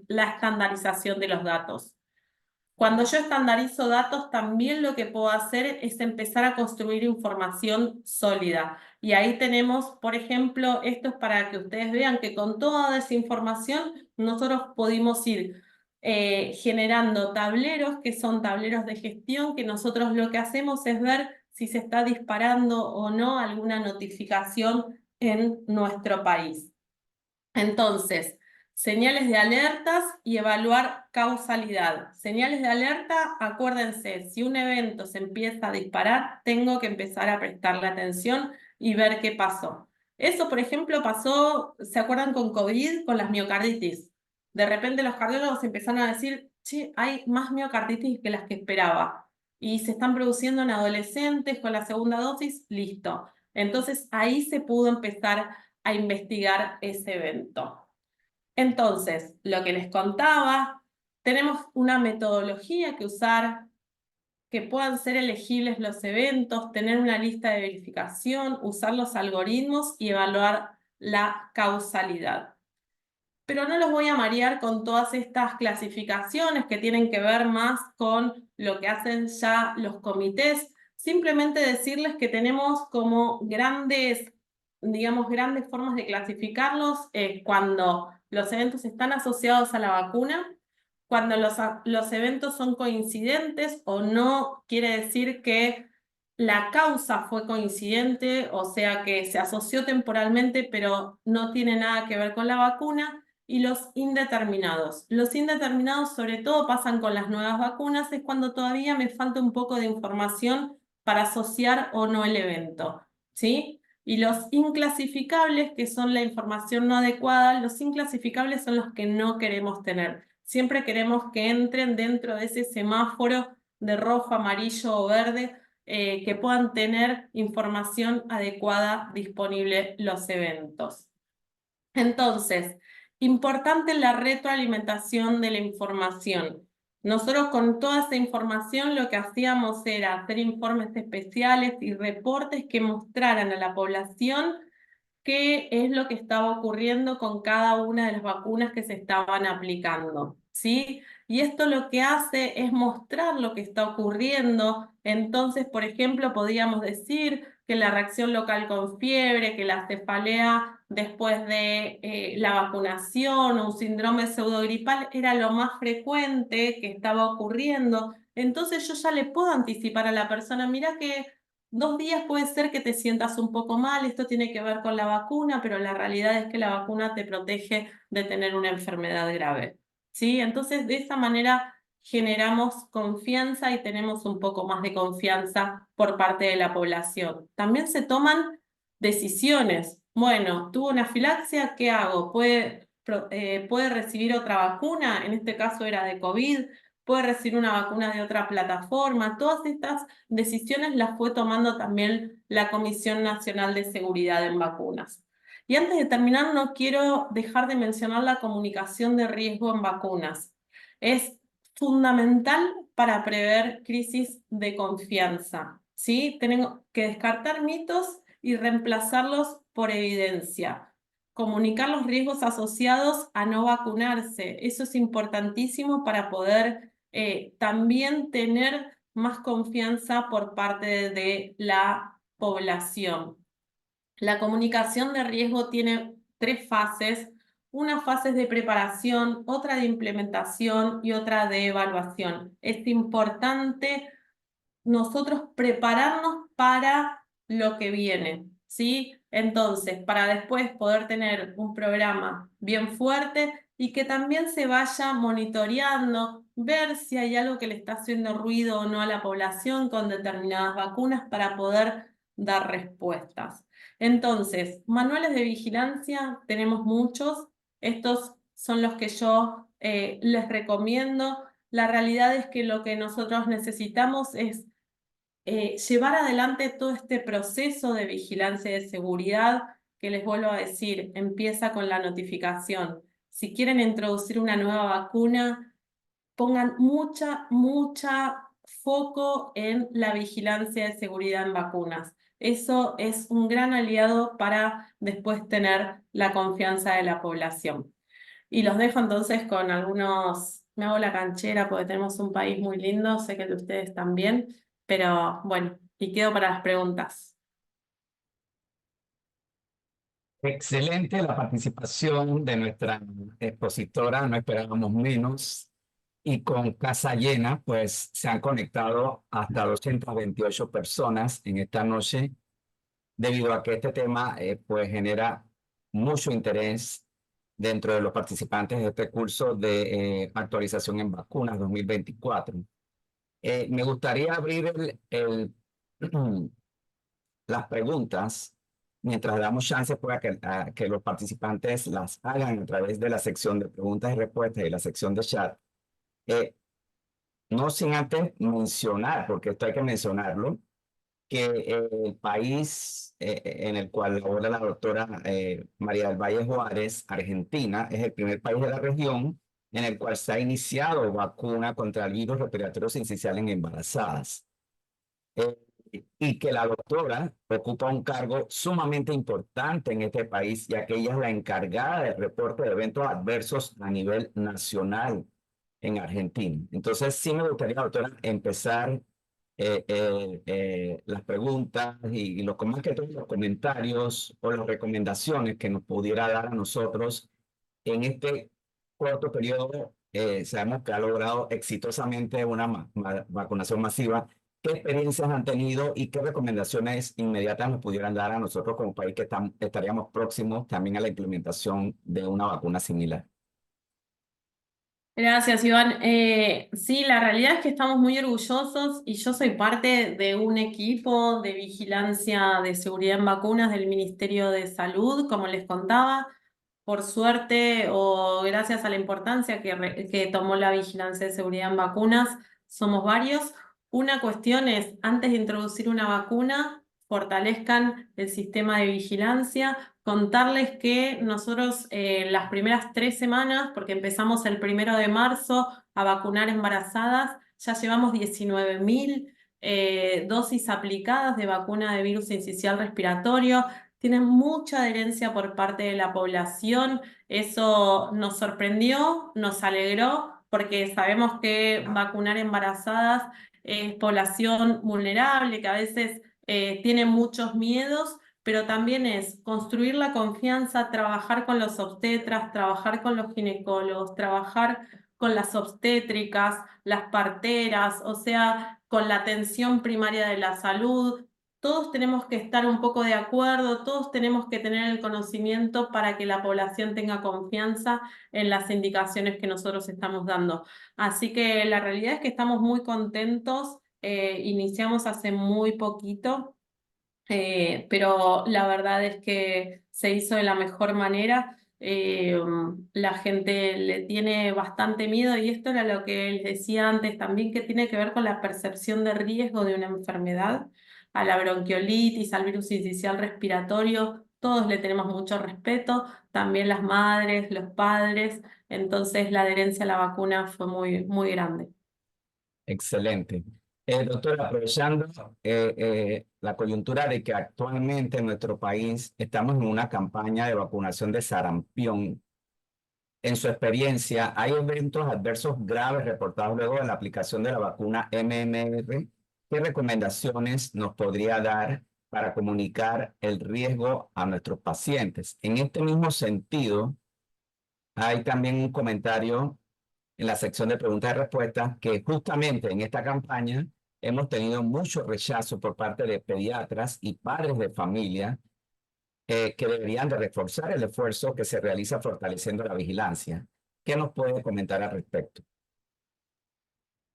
estandarización de los datos. Cuando yo estandarizo datos, también lo que puedo hacer es empezar a construir información sólida. Y ahí tenemos, por ejemplo, esto es para que ustedes vean que con toda esa información nosotros pudimos ir generando tableros, que son tableros de gestión, que nosotros lo que hacemos es ver si se está disparando o no alguna notificación en nuestro país. Entonces, señales de alertas y evaluar causalidad. Señales de alerta, acuérdense, si un evento se empieza a disparar, tengo que empezar a prestarle atención y ver qué pasó. Eso, por ejemplo, pasó, ¿se acuerdan con COVID, con las miocarditis? De repente los cardiólogos empezaron a decir, che, hay más miocarditis que las que esperaba. Y se están produciendo en adolescentes con la segunda dosis, listo. Entonces ahí se pudo empezar a investigar ese evento. Entonces, lo que les contaba, tenemos una metodología que usar, que puedan ser elegibles los eventos, tener una lista de verificación, usar los algoritmos y evaluar la causalidad. Pero no los voy a marear con todas estas clasificaciones que tienen que ver más con lo que hacen ya los comités. Simplemente decirles que tenemos como grandes, digamos, grandes formas de clasificarlos cuando los eventos están asociados a la vacuna, cuando los eventos son coincidentes o no, quiere decir que la causa fue coincidente, o sea que se asoció temporalmente, pero no tiene nada que ver con la vacuna. Y los indeterminados. Los indeterminados sobre todo pasan con las nuevas vacunas, es cuando todavía me falta un poco de información para asociar o no el evento, ¿sí? Y los inclasificables, que son la información no adecuada, los inclasificables son los que no queremos tener. Siempre queremos que entren dentro de ese semáforo de rojo, amarillo o verde, que puedan tener información adecuada disponible los eventos. Entonces, importante la retroalimentación de la información. Nosotros con toda esa información lo que hacíamos era hacer informes especiales y reportes que mostraran a la población qué es lo que estaba ocurriendo con cada una de las vacunas que se estaban aplicando, ¿sí? Y esto lo que hace es mostrar lo que está ocurriendo. Entonces, por ejemplo, podríamos decir, que la reacción local con fiebre, que la cefalea después de la vacunación o un síndrome pseudogripal era lo más frecuente que estaba ocurriendo. Entonces yo ya le puedo anticipar a la persona, mira que 2 días puede ser que te sientas un poco mal, esto tiene que ver con la vacuna, pero la realidad es que la vacuna te protege de tener una enfermedad grave. ¿Sí? Entonces, de esa manera generamos confianza y tenemos un poco más de confianza por parte de la población. También se toman decisiones. Bueno, tuvo una afilaxia, ¿qué hago? ¿Puede recibir otra vacuna? En este caso era de COVID. ¿Puede recibir una vacuna de otra plataforma? Todas estas decisiones las fue tomando también la Comisión Nacional de Seguridad en Vacunas. Y antes de terminar, no quiero dejar de mencionar la comunicación de riesgo en vacunas. Es fundamental para prever crisis de confianza, ¿sí? Tenemos que descartar mitos y reemplazarlos por evidencia. Comunicar los riesgos asociados a no vacunarse. Eso es importantísimo para poder también tener más confianza por parte de la población. La comunicación de riesgo tiene 3 fases. Una fase es de preparación, otra de implementación y otra de evaluación. Es importante nosotros prepararnos para lo que viene, ¿sí? Entonces, para después poder tener un programa bien fuerte y que también se vaya monitoreando, ver si hay algo que le está haciendo ruido o no a la población con determinadas vacunas para poder dar respuestas. Entonces, manuales de vigilancia tenemos muchos. Estos son los que yo les recomiendo. La realidad es que lo que nosotros necesitamos es llevar adelante todo este proceso de vigilancia y de seguridad que les vuelvo a decir, empieza con la notificación. Si quieren introducir una nueva vacuna, pongan mucha foco en la vigilancia de seguridad en vacunas. Eso es un gran aliado para después tener la confianza de la población. Y los dejo entonces con algunos, me hago la canchera porque tenemos un país muy lindo, sé que el de ustedes también, pero bueno, y quedo para las preguntas. Excelente la participación de nuestra expositora, no esperábamos menos. Y con casa llena, pues se han conectado hasta 228 personas en esta noche, debido a que este tema pues genera mucho interés dentro de los participantes de este curso de actualización en vacunas 2024. Me gustaría abrir las preguntas mientras damos chance para que los participantes las hagan a través de la sección de preguntas y respuestas y la sección de chat. Eh, no sin antes mencionar, porque esto hay que mencionarlo, que el país en el cual labora la doctora María del Valle Juárez, Argentina, es el primer país de la región en el cual se ha iniciado vacuna contra el virus respiratorio sincicial en embarazadas. Eh, y que la doctora ocupa un cargo sumamente importante en este país, ya que ella es la encargada del reporte de eventos adversos a nivel nacional en Argentina. Entonces, sí me gustaría, doctora, empezar las preguntas y los, más que todo, los comentarios o las recomendaciones que nos pudiera dar a nosotros en este corto periodo. Sabemos que ha logrado exitosamente una vacunación masiva. ¿Qué experiencias han tenido y qué recomendaciones inmediatas nos pudieran dar a nosotros como país que estaríamos próximos también a la implementación de una vacuna similar? Gracias, Iván. Sí, la realidad es que estamos muy orgullosos y yo soy parte de un equipo de vigilancia de seguridad en vacunas del Ministerio de Salud, como les contaba. Por suerte o gracias a la importancia que tomó la vigilancia de seguridad en vacunas, somos varios. Una cuestión es, antes de introducir una vacuna, fortalezcan el sistema de vigilancia. Contarles que nosotros las primeras 3 semanas, porque empezamos el 1 de marzo a vacunar embarazadas, ya llevamos 19.000 dosis aplicadas de vacuna de virus sincicial respiratorio. Tienen mucha adherencia por parte de la población. Eso nos sorprendió, nos alegró, porque sabemos que vacunar embarazadas es población vulnerable, que a veces tiene muchos miedos, pero también es construir la confianza, trabajar con los obstetras, trabajar con los ginecólogos, trabajar con las obstétricas, las parteras, o sea, con la atención primaria de la salud. Todos tenemos que estar un poco de acuerdo, todos tenemos que tener el conocimiento para que la población tenga confianza en las indicaciones que nosotros estamos dando. Así que la realidad es que estamos muy contentos, iniciamos hace muy poquito, pero la verdad es que se hizo de la mejor manera. La gente le tiene bastante miedo y esto era lo que les decía antes también, que tiene que ver con la percepción de riesgo de una enfermedad, a la bronquiolitis, al virus incisional respiratorio. Todos le tenemos mucho respeto, también las madres, los padres, entonces la adherencia a la vacuna fue muy, muy grande. Excelente. Doctora, aprovechando la coyuntura de que actualmente en nuestro país estamos en una campaña de vacunación de sarampión, en su experiencia, ¿hay eventos adversos graves reportados luego de la aplicación de la vacuna MMR? ¿Qué recomendaciones nos podría dar para comunicar el riesgo a nuestros pacientes? En este mismo sentido, hay también un comentario en la sección de preguntas y respuestas que justamente en esta campaña hemos tenido mucho rechazo por parte de pediatras y padres de familia que deberían de reforzar el esfuerzo que se realiza fortaleciendo la vigilancia. ¿Qué nos puede comentar al respecto?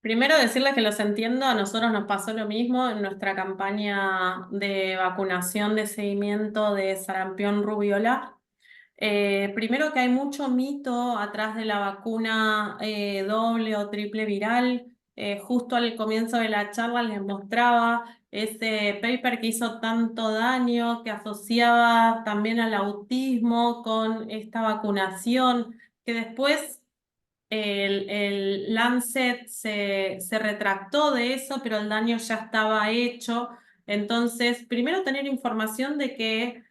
Primero decirles que los entiendo, a nosotros nos pasó lo mismo en nuestra campaña de vacunación de seguimiento de sarampión rubiola. Primero que hay mucho mito atrás de la vacuna doble o triple viral. Justo al comienzo de la charla les mostraba ese paper que hizo tanto daño, que asociaba también al autismo con esta vacunación, que después el Lancet se retractó de eso, pero el daño ya estaba hecho. Entonces, primero tener información de que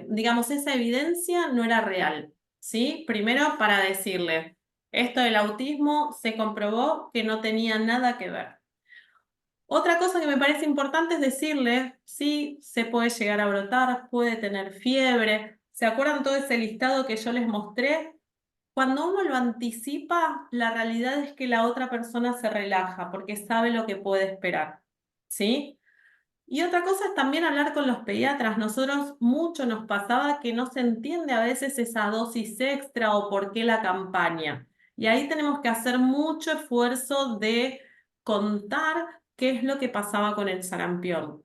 digamos, esa evidencia no era real, ¿sí? Primero para decirle, esto del autismo se comprobó que no tenía nada que ver. Otra cosa que me parece importante es decirle, sí, se puede llegar a brotar, puede tener fiebre. ¿Se acuerdan todo ese listado que yo les mostré? Cuando uno lo anticipa, la realidad es que la otra persona se relaja porque sabe lo que puede esperar, ¿sí? Y otra cosa es también hablar con los pediatras. Nosotros mucho nos pasaba que no se entiende a veces esa dosis extra o por qué la campaña. Y ahí tenemos que hacer mucho esfuerzo de contar qué es lo que pasaba con el sarampión.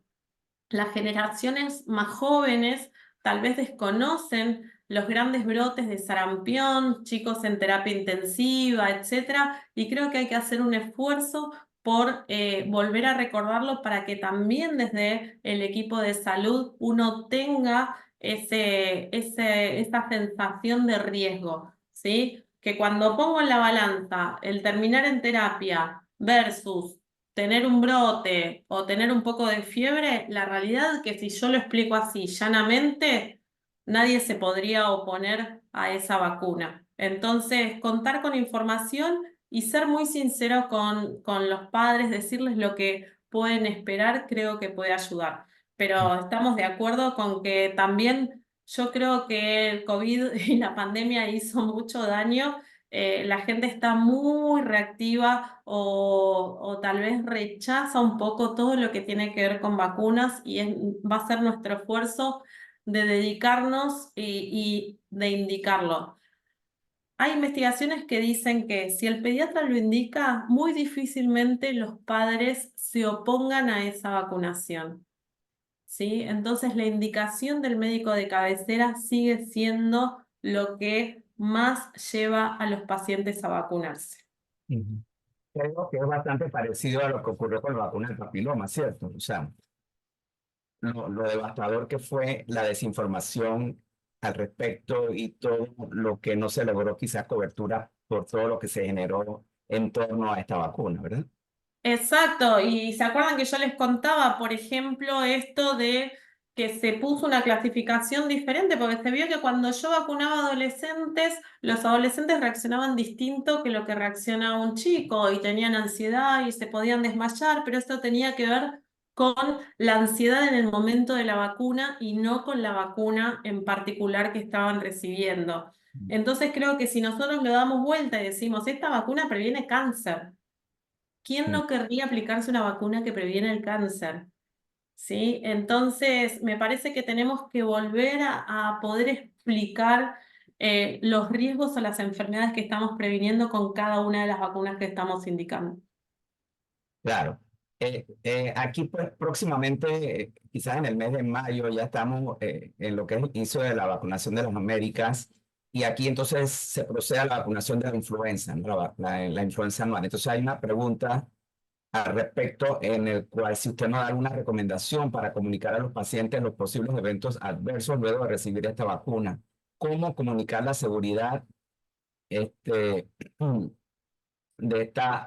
Las generaciones más jóvenes tal vez desconocen los grandes brotes de sarampión, chicos en terapia intensiva, etcétera, y creo que hay que hacer un esfuerzo por volver a recordarlo para que también desde el equipo de salud uno tenga esa sensación de riesgo, ¿sí? Que cuando pongo en la balanza el terminar en terapia versus tener un brote o tener un poco de fiebre, la realidad es que si yo lo explico así llanamente, nadie se podría oponer a esa vacuna. Entonces, contar con información y ser muy sincero con los padres, decirles lo que pueden esperar, creo que puede ayudar. Pero estamos de acuerdo con que también yo creo que el COVID y la pandemia hizo mucho daño. La gente está muy reactiva o tal vez rechaza un poco todo lo que tiene que ver con vacunas y va a ser nuestro esfuerzo de dedicarnos y de indicarlo. Hay investigaciones que dicen que si el pediatra lo indica, muy difícilmente los padres se opongan a esa vacunación, ¿sí? Entonces la indicación del médico de cabecera sigue siendo lo que más lleva a los pacientes a vacunarse. Ujú. Creo que es bastante parecido a lo que ocurrió con la vacuna del papiloma, ¿cierto? O sea, lo devastador que fue la desinformación al respecto y todo lo que no se logró quizás cobertura por todo lo que se generó en torno a esta vacuna, ¿verdad? Exacto, y se acuerdan que yo les contaba, por ejemplo, esto de que se puso una clasificación diferente, porque se vio que cuando yo vacunaba adolescentes, los adolescentes reaccionaban distinto que lo que reacciona un chico, y tenían ansiedad y se podían desmayar, pero esto tenía que ver con la ansiedad en el momento de la vacuna y no con la vacuna en particular que estaban recibiendo. Entonces creo que si nosotros le damos vuelta y decimos, esta vacuna previene cáncer, ¿quién Mm. no querría aplicarse una vacuna que previene el cáncer? ¿Sí? Entonces, me parece que tenemos que volver a poder explicar los riesgos o las enfermedades que estamos previniendo con cada una de las vacunas que estamos indicando. Claro. Aquí pues próximamente, quizás en el mes de mayo, ya estamos en lo que es el inicio de la vacunación de las Américas, y aquí entonces se procede a la vacunación de la influenza, ¿no? La influenza anual. Entonces hay una pregunta al respecto en el cual si usted nos da alguna recomendación para comunicar a los pacientes los posibles eventos adversos luego de recibir esta vacuna. ¿Cómo comunicar la seguridad este, de esta,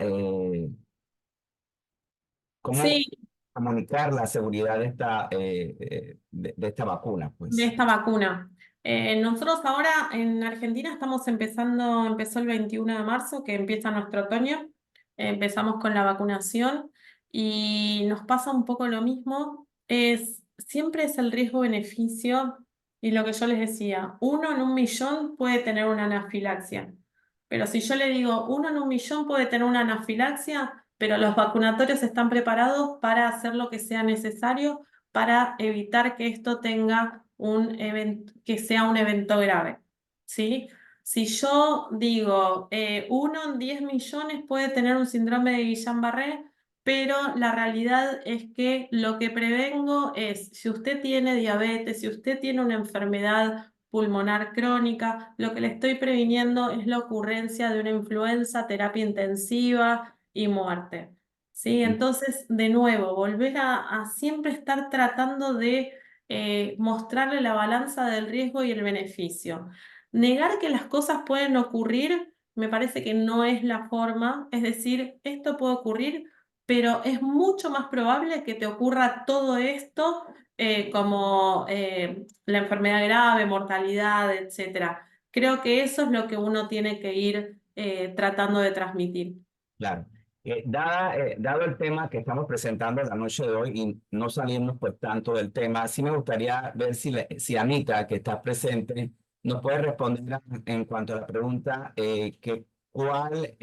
cómo Sí, comunicar la seguridad de esta, de esta vacuna, de pues? esta vacuna. Nosotros ahora en Argentina estamos empezó el 21 de marzo, que empieza nuestro otoño. Empezamos con la vacunación y nos pasa un poco lo mismo. Siempre es el riesgo-beneficio, y lo que yo les decía, 1 en 1 millón puede tener una anafilaxia. Pero si yo le digo 1 en 1 millón puede tener una anafilaxia, pero los vacunatorios están preparados para hacer lo que sea necesario para evitar que esto tenga un evento, que sea un evento grave, ¿sí? Si yo digo 1 en 10 millones puede tener un síndrome de Guillain-Barré, pero la realidad es que lo que prevengo es, si usted tiene diabetes, si usted tiene una enfermedad pulmonar crónica, lo que le estoy previniendo es la ocurrencia de una influenza, terapia intensiva y muerte. ¿Sí? Entonces, de nuevo, volver a siempre estar tratando de mostrarle la balanza del riesgo y el beneficio. Negar que las cosas pueden ocurrir me parece que no es la forma, es decir, esto puede ocurrir, pero es mucho más probable que te ocurra todo esto como la enfermedad grave, mortalidad, etcétera. Creo que eso es lo que uno tiene que ir tratando de transmitir. Claro. Dado el tema que estamos presentando la noche de hoy y no salirnos pues tanto del tema, sí me gustaría ver si Anita, que está presente, nos puede responder en cuanto a la pregunta que cuál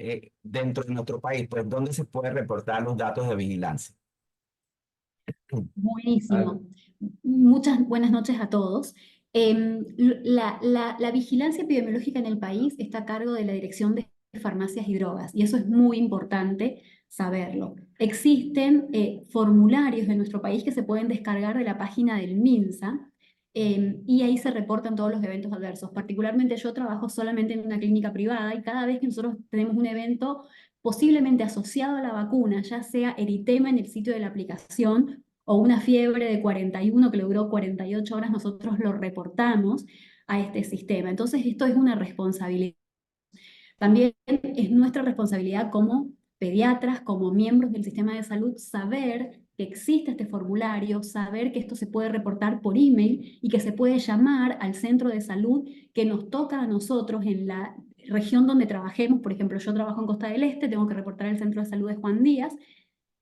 dentro de nuestro país, pues dónde se puede reportar los datos de vigilancia. Buenísimo. Muchas buenas noches a todos. La vigilancia epidemiológica en el país está a cargo de la Dirección de Farmacias y Drogas, y eso es muy importante saberlo. Existen formularios de nuestro país que se pueden descargar de la página del MINSA, y ahí se reportan todos los eventos adversos. Particularmente yo trabajo solamente en una clínica privada, y cada vez que nosotros tenemos un evento posiblemente asociado a la vacuna, ya sea eritema en el sitio de la aplicación o una fiebre de 41 que logró 48 horas, nosotros lo reportamos a este sistema. Entonces, esto es una responsabilidad. También es nuestra responsabilidad como pediatras, como miembros del sistema de salud, saber que existe este formulario, saber que esto se puede reportar por email y que se puede llamar al centro de salud que nos toca a nosotros en la región donde trabajemos. Por ejemplo, yo trabajo en Costa del Este, tengo que reportar al centro de salud de Juan Díaz,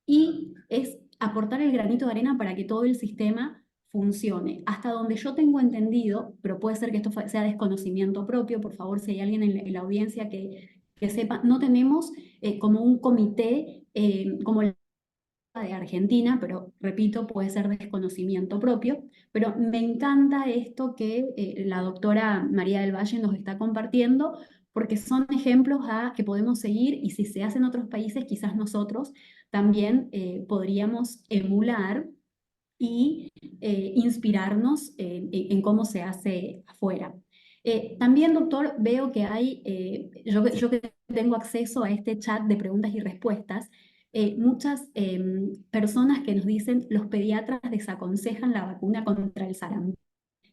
y es aportar el granito de arena para que todo el sistema funcione. Hasta donde yo tengo entendido, pero puede ser que esto sea desconocimiento propio, por favor, si hay alguien en la audiencia que sepa, no tenemos como un comité como el de Argentina, pero repito, puede ser desconocimiento propio, pero me encanta esto que la doctora María del Valle nos está compartiendo, porque son ejemplos que podemos seguir, y si se hace en otros países, quizás nosotros también podríamos emular y inspirarnos en cómo se hace afuera. También, doctor, veo que hay, yo que tengo acceso a este chat de preguntas y respuestas, muchas personas que nos dicen los pediatras desaconsejan la vacuna contra el sarampión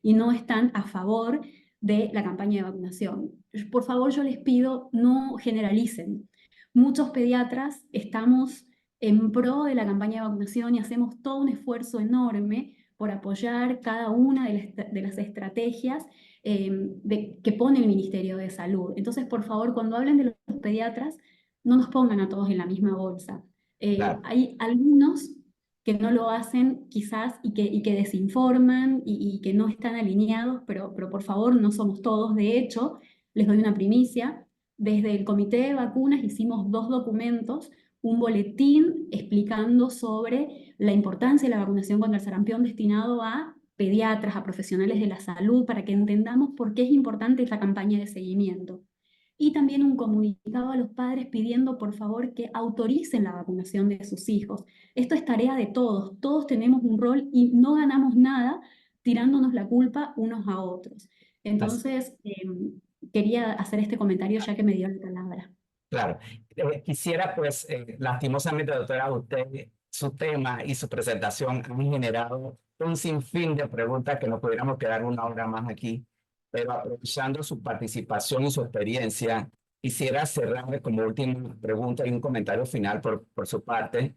y no están a favor de la campaña de vacunación. Por favor, yo les pido, no generalicen. Muchos pediatras estamos en pro de la campaña de vacunación y hacemos todo un esfuerzo enorme por apoyar cada una de las estrategias que pone el Ministerio de Salud. Entonces, por favor, cuando hablen de los pediatras, no nos pongan a todos en la misma bolsa. Claro. Hay algunos que no lo hacen quizás y que desinforman y que no están alineados, pero por favor no somos todos. De hecho, les doy una primicia, desde el Comité de Vacunas hicimos 2 documentos, un boletín explicando sobre la importancia de la vacunación contra el sarampión destinado a pediatras, a profesionales de la salud, para que entendamos por qué es importante esta campaña de seguimiento. Y también un comunicado a los padres pidiendo por favor que autoricen la vacunación de sus hijos. Esto es tarea de todos, todos tenemos un rol y no ganamos nada tirándonos la culpa unos a otros. Entonces, quería hacer este comentario ya que me dio la palabra. Claro. Quisiera, pues, lastimosamente, doctora, usted, su tema y su presentación han generado un sinfín de preguntas que nos pudiéramos quedar una hora más aquí, pero aprovechando su participación y su experiencia, quisiera cerrar como última pregunta y un comentario final por su parte.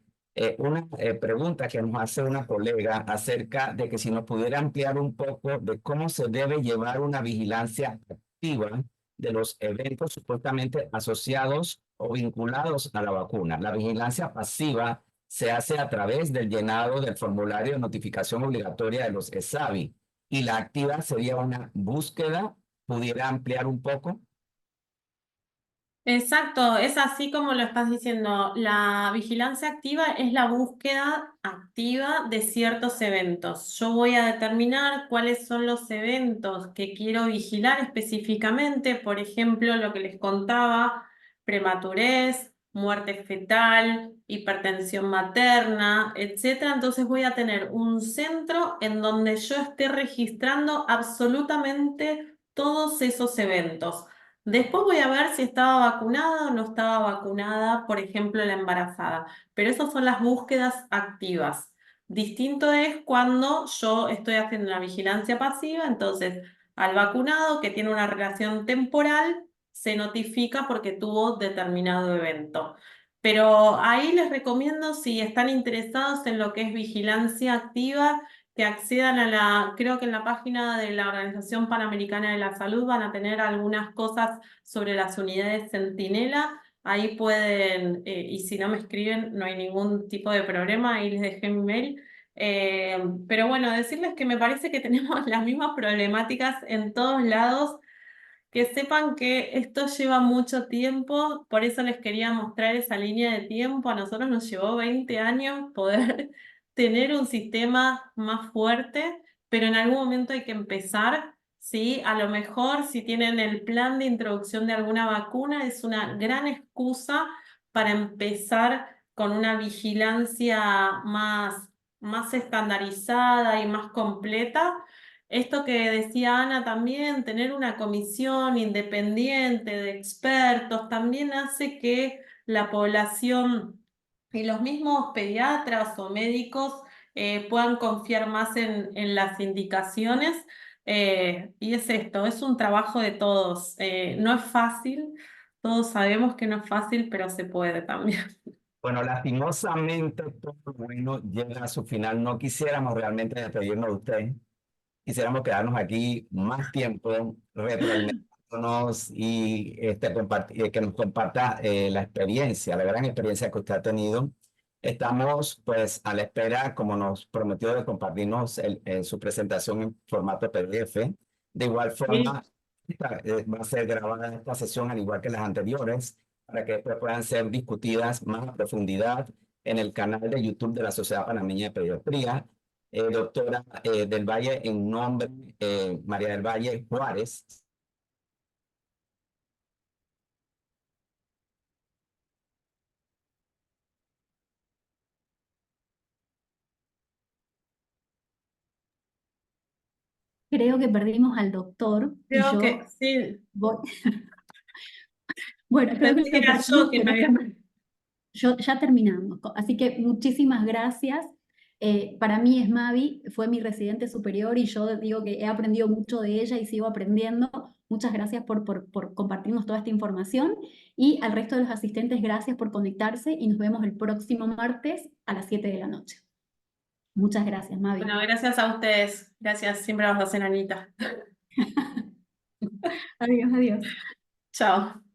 Una pregunta que nos hace una colega acerca de que si nos pudiera ampliar un poco de cómo se debe llevar una vigilancia activa de los eventos supuestamente asociados o vinculados a la vacuna. La vigilancia pasiva se hace a través del llenado del formulario de notificación obligatoria de los ESAVI y la activa sería una búsqueda. ¿Pudiera ampliar un poco? Exacto, es así como lo estás diciendo. La vigilancia activa es la búsqueda activa de ciertos eventos. Yo voy a determinar cuáles son los eventos que quiero vigilar específicamente, por ejemplo, lo que les contaba, prematurez, muerte fetal, hipertensión materna, etcétera. Entonces voy a tener un centro en donde yo esté registrando absolutamente todos esos eventos. Después voy a ver si estaba vacunada o no estaba vacunada, por ejemplo, la embarazada. Pero esas son las búsquedas activas. Distinto es cuando yo estoy haciendo una vigilancia pasiva, entonces al vacunado que tiene una relación temporal se notifica porque tuvo determinado evento. Pero ahí les recomiendo, si están interesados en lo que es vigilancia activa, que accedan creo que en la página de la Organización Panamericana de la Salud van a tener algunas cosas sobre las unidades Centinela. Ahí pueden, y si no me escriben, no hay ningún tipo de problema, ahí les dejé mi mail. Pero bueno, decirles que me parece que tenemos las mismas problemáticas en todos lados, que sepan que esto lleva mucho tiempo, por eso les quería mostrar esa línea de tiempo. A nosotros nos llevó 20 años poder tener un sistema más fuerte, pero en algún momento hay que empezar, ¿sí? A lo mejor si tienen el plan de introducción de alguna vacuna, es una gran excusa para empezar con una vigilancia más estandarizada y más completa. Esto que decía Ana también, tener una comisión independiente de expertos, también hace que la población y los mismos pediatras o médicos puedan confiar más en las indicaciones. Y es esto, es un trabajo de todos. No es fácil, todos sabemos que no es fácil, pero se puede también. Bueno, lastimosamente todo lo bueno llega a su final. No quisiéramos realmente despedirnos de usted. Quisiéramos quedarnos aquí más tiempo retroalimentándonos y que nos comparta la experiencia, la gran experiencia que usted ha tenido. Estamos pues a la espera, como nos prometió, de compartirnos su presentación en formato PDF. De igual forma, va a ser grabada esta sesión al igual que las anteriores para que después puedan ser discutidas más a profundidad en el canal de YouTube de la Sociedad Panameña de Pediatría. Doctora del Valle, en nombre María del Valle Juárez. Creo que perdimos al doctor y Creo yo que sí, voy. Bueno, creo que pensé que lo era yo perdimos, quien pero había... ya terminamos. Así que muchísimas gracias. Para mí es Mavi, fue mi residente superior y yo digo que he aprendido mucho de ella y sigo aprendiendo. Muchas gracias por compartirnos toda esta información y al resto de los asistentes, gracias por conectarse y nos vemos el próximo martes a las 7 de la noche. Muchas gracias, Mavi. Bueno, gracias a ustedes. Gracias, siempre vas a hacer Anita. Adiós, adiós. Chao.